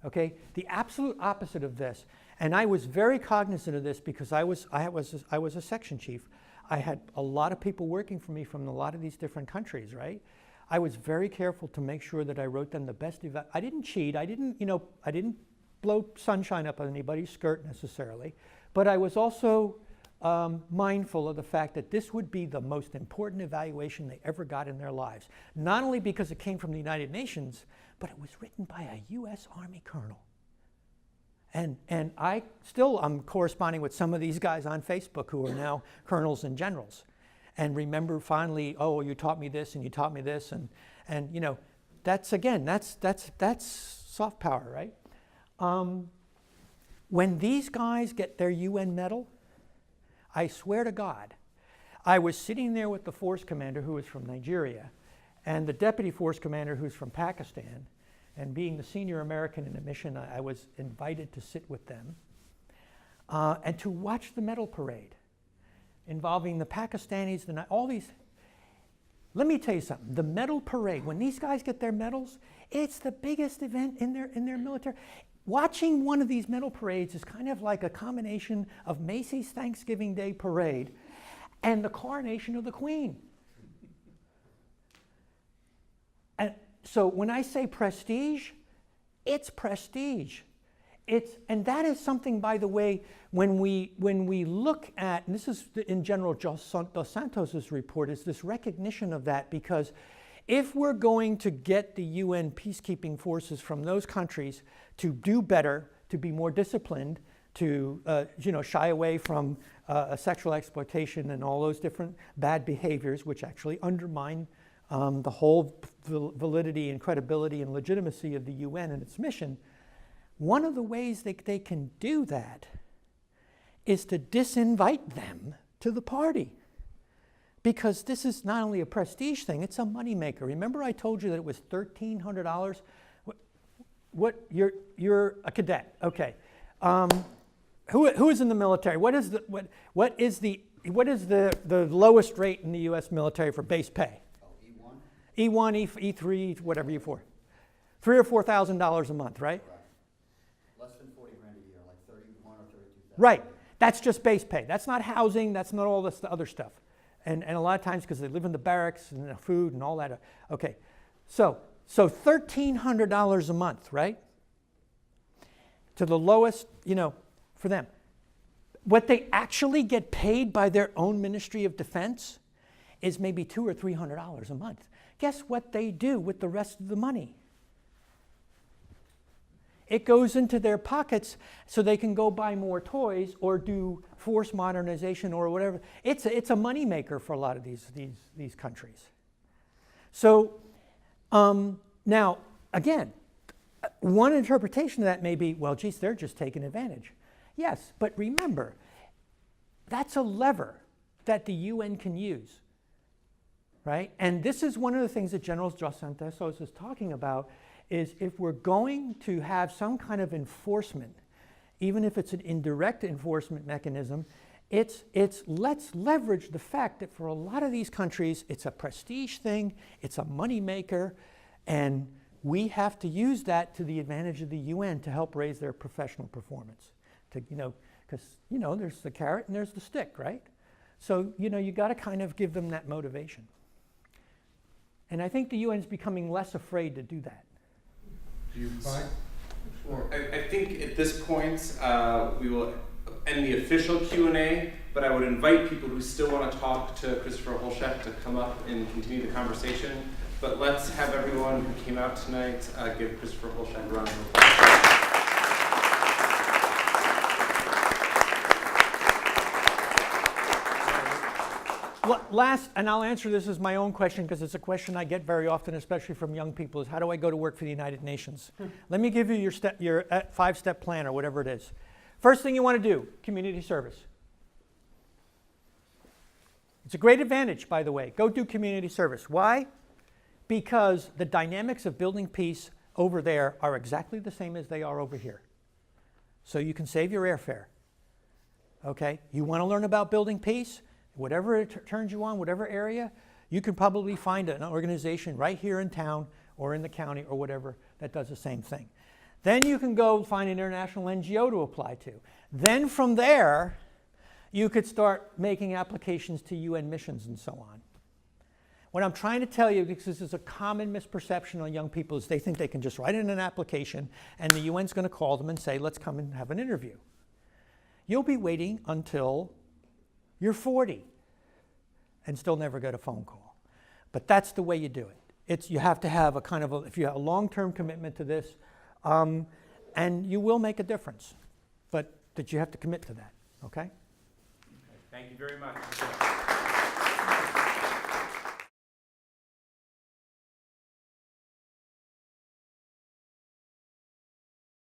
Okay, the absolute opposite of this, and I was very cognizant of this because I was a section chief. I had a lot of people working for me from a lot of these different countries, right? I was very careful to make sure that I wrote them the best I didn't cheat. I didn't blow sunshine up on anybody's skirt necessarily, but I was also mindful of the fact that this would be the most important evaluation they ever got in their lives. Not only because it came from the United Nations, but it was written by a U.S. Army colonel. And I'm corresponding with some of these guys on Facebook who are now colonels and generals. And remember finally, oh, you taught me this and you taught me this. And you know, that's soft power, right? When these guys get their UN medal, I swear to God, I was sitting there with the force commander who was from Nigeria and the deputy force commander who's from Pakistan. And being the senior American in the mission, I was invited to sit with them and to watch the medal parade involving the Pakistanis, all these. Let me tell you something. The medal parade, when these guys get their medals, it's the biggest event in their military. Watching one of these medal parades is kind of like a combination of Macy's Thanksgiving Day Parade and the coronation of the Queen. And so when I say prestige, it's prestige. And that is something, by the way, when we look at, and this is in General Dos Santos' report, is this recognition of that, because if we're going to get the UN peacekeeping forces from those countries to do better, to be more disciplined, to shy away from sexual exploitation and all those different bad behaviors, which actually undermine the whole validity and credibility and legitimacy of the UN and its mission, one of the ways that they can do that is to disinvite them to the party. Because this is not only a prestige thing, it's a moneymaker. Remember I told you that it was $1,300? You're a cadet, okay. Who is in the military? What is the lowest rate in the U.S. military for base pay? E1? E1, E3, whatever, E4. $3,000 or $4,000 a month, right? Correct. Less than 40 grand a year, like 31 or 32,000. Right. That's just base pay. That's not housing. That's not all this other stuff. And a lot of times because they live in the barracks and the food and all that. Okay. So $1,300 a month, right? To the lowest, for them. What they actually get paid by their own Ministry of Defense is maybe $200 or $300 a month. Guess what they do with the rest of the money? It goes into their pockets so they can go buy more toys or do force modernization or whatever. It's a moneymaker for a lot of these countries. So now, again, one interpretation of that may be, well, geez, they're just taking advantage. Yes, but remember, that's a lever that the UN can use, right? And this is one of the things that General Dos Santos is talking about, is if we're going to have some kind of enforcement, even if it's an indirect enforcement mechanism, it's let's leverage the fact that for a lot of these countries, it's a prestige thing, it's a money maker, and we have to use that to the advantage of the UN to help raise their professional performance. Because there's the carrot and there's the stick, right? So you got to kind of give them that motivation. And I think the UN is becoming less afraid to do that. Do you find? I think at this point we will end the official Q&A, but I would invite people who still want to talk to Christopher Holshek to come up and continue the conversation. But let's have everyone who came out tonight give Christopher Holshek a round of applause. Last, and I'll answer this as my own question because it's a question I get very often, especially from young people, is how do I go to work for the United Nations? Let me give you your 5-step plan or whatever it is. First thing you want to do, community service. It's a great advantage, by the way. Go do community service. Why? Because the dynamics of building peace over there are exactly the same as they are over here. So you can save your airfare. Okay? You want to learn about building peace? Whatever it turns you on, whatever area, you can probably find an organization right here in town or in the county or whatever that does the same thing. Then you can go find an international NGO to apply to. Then from there, you could start making applications to UN missions and so on. What I'm trying to tell you, because this is a common misperception on young people, is they think they can just write in an application and the UN's going to call them and say, let's come and have an interview. You'll be waiting until You're 40 and still never get a phone call. But that's the way you do it. You have to have a kind of, if you have a long-term commitment to this, and you will make a difference, but that you have to commit to that, okay? Thank you very much.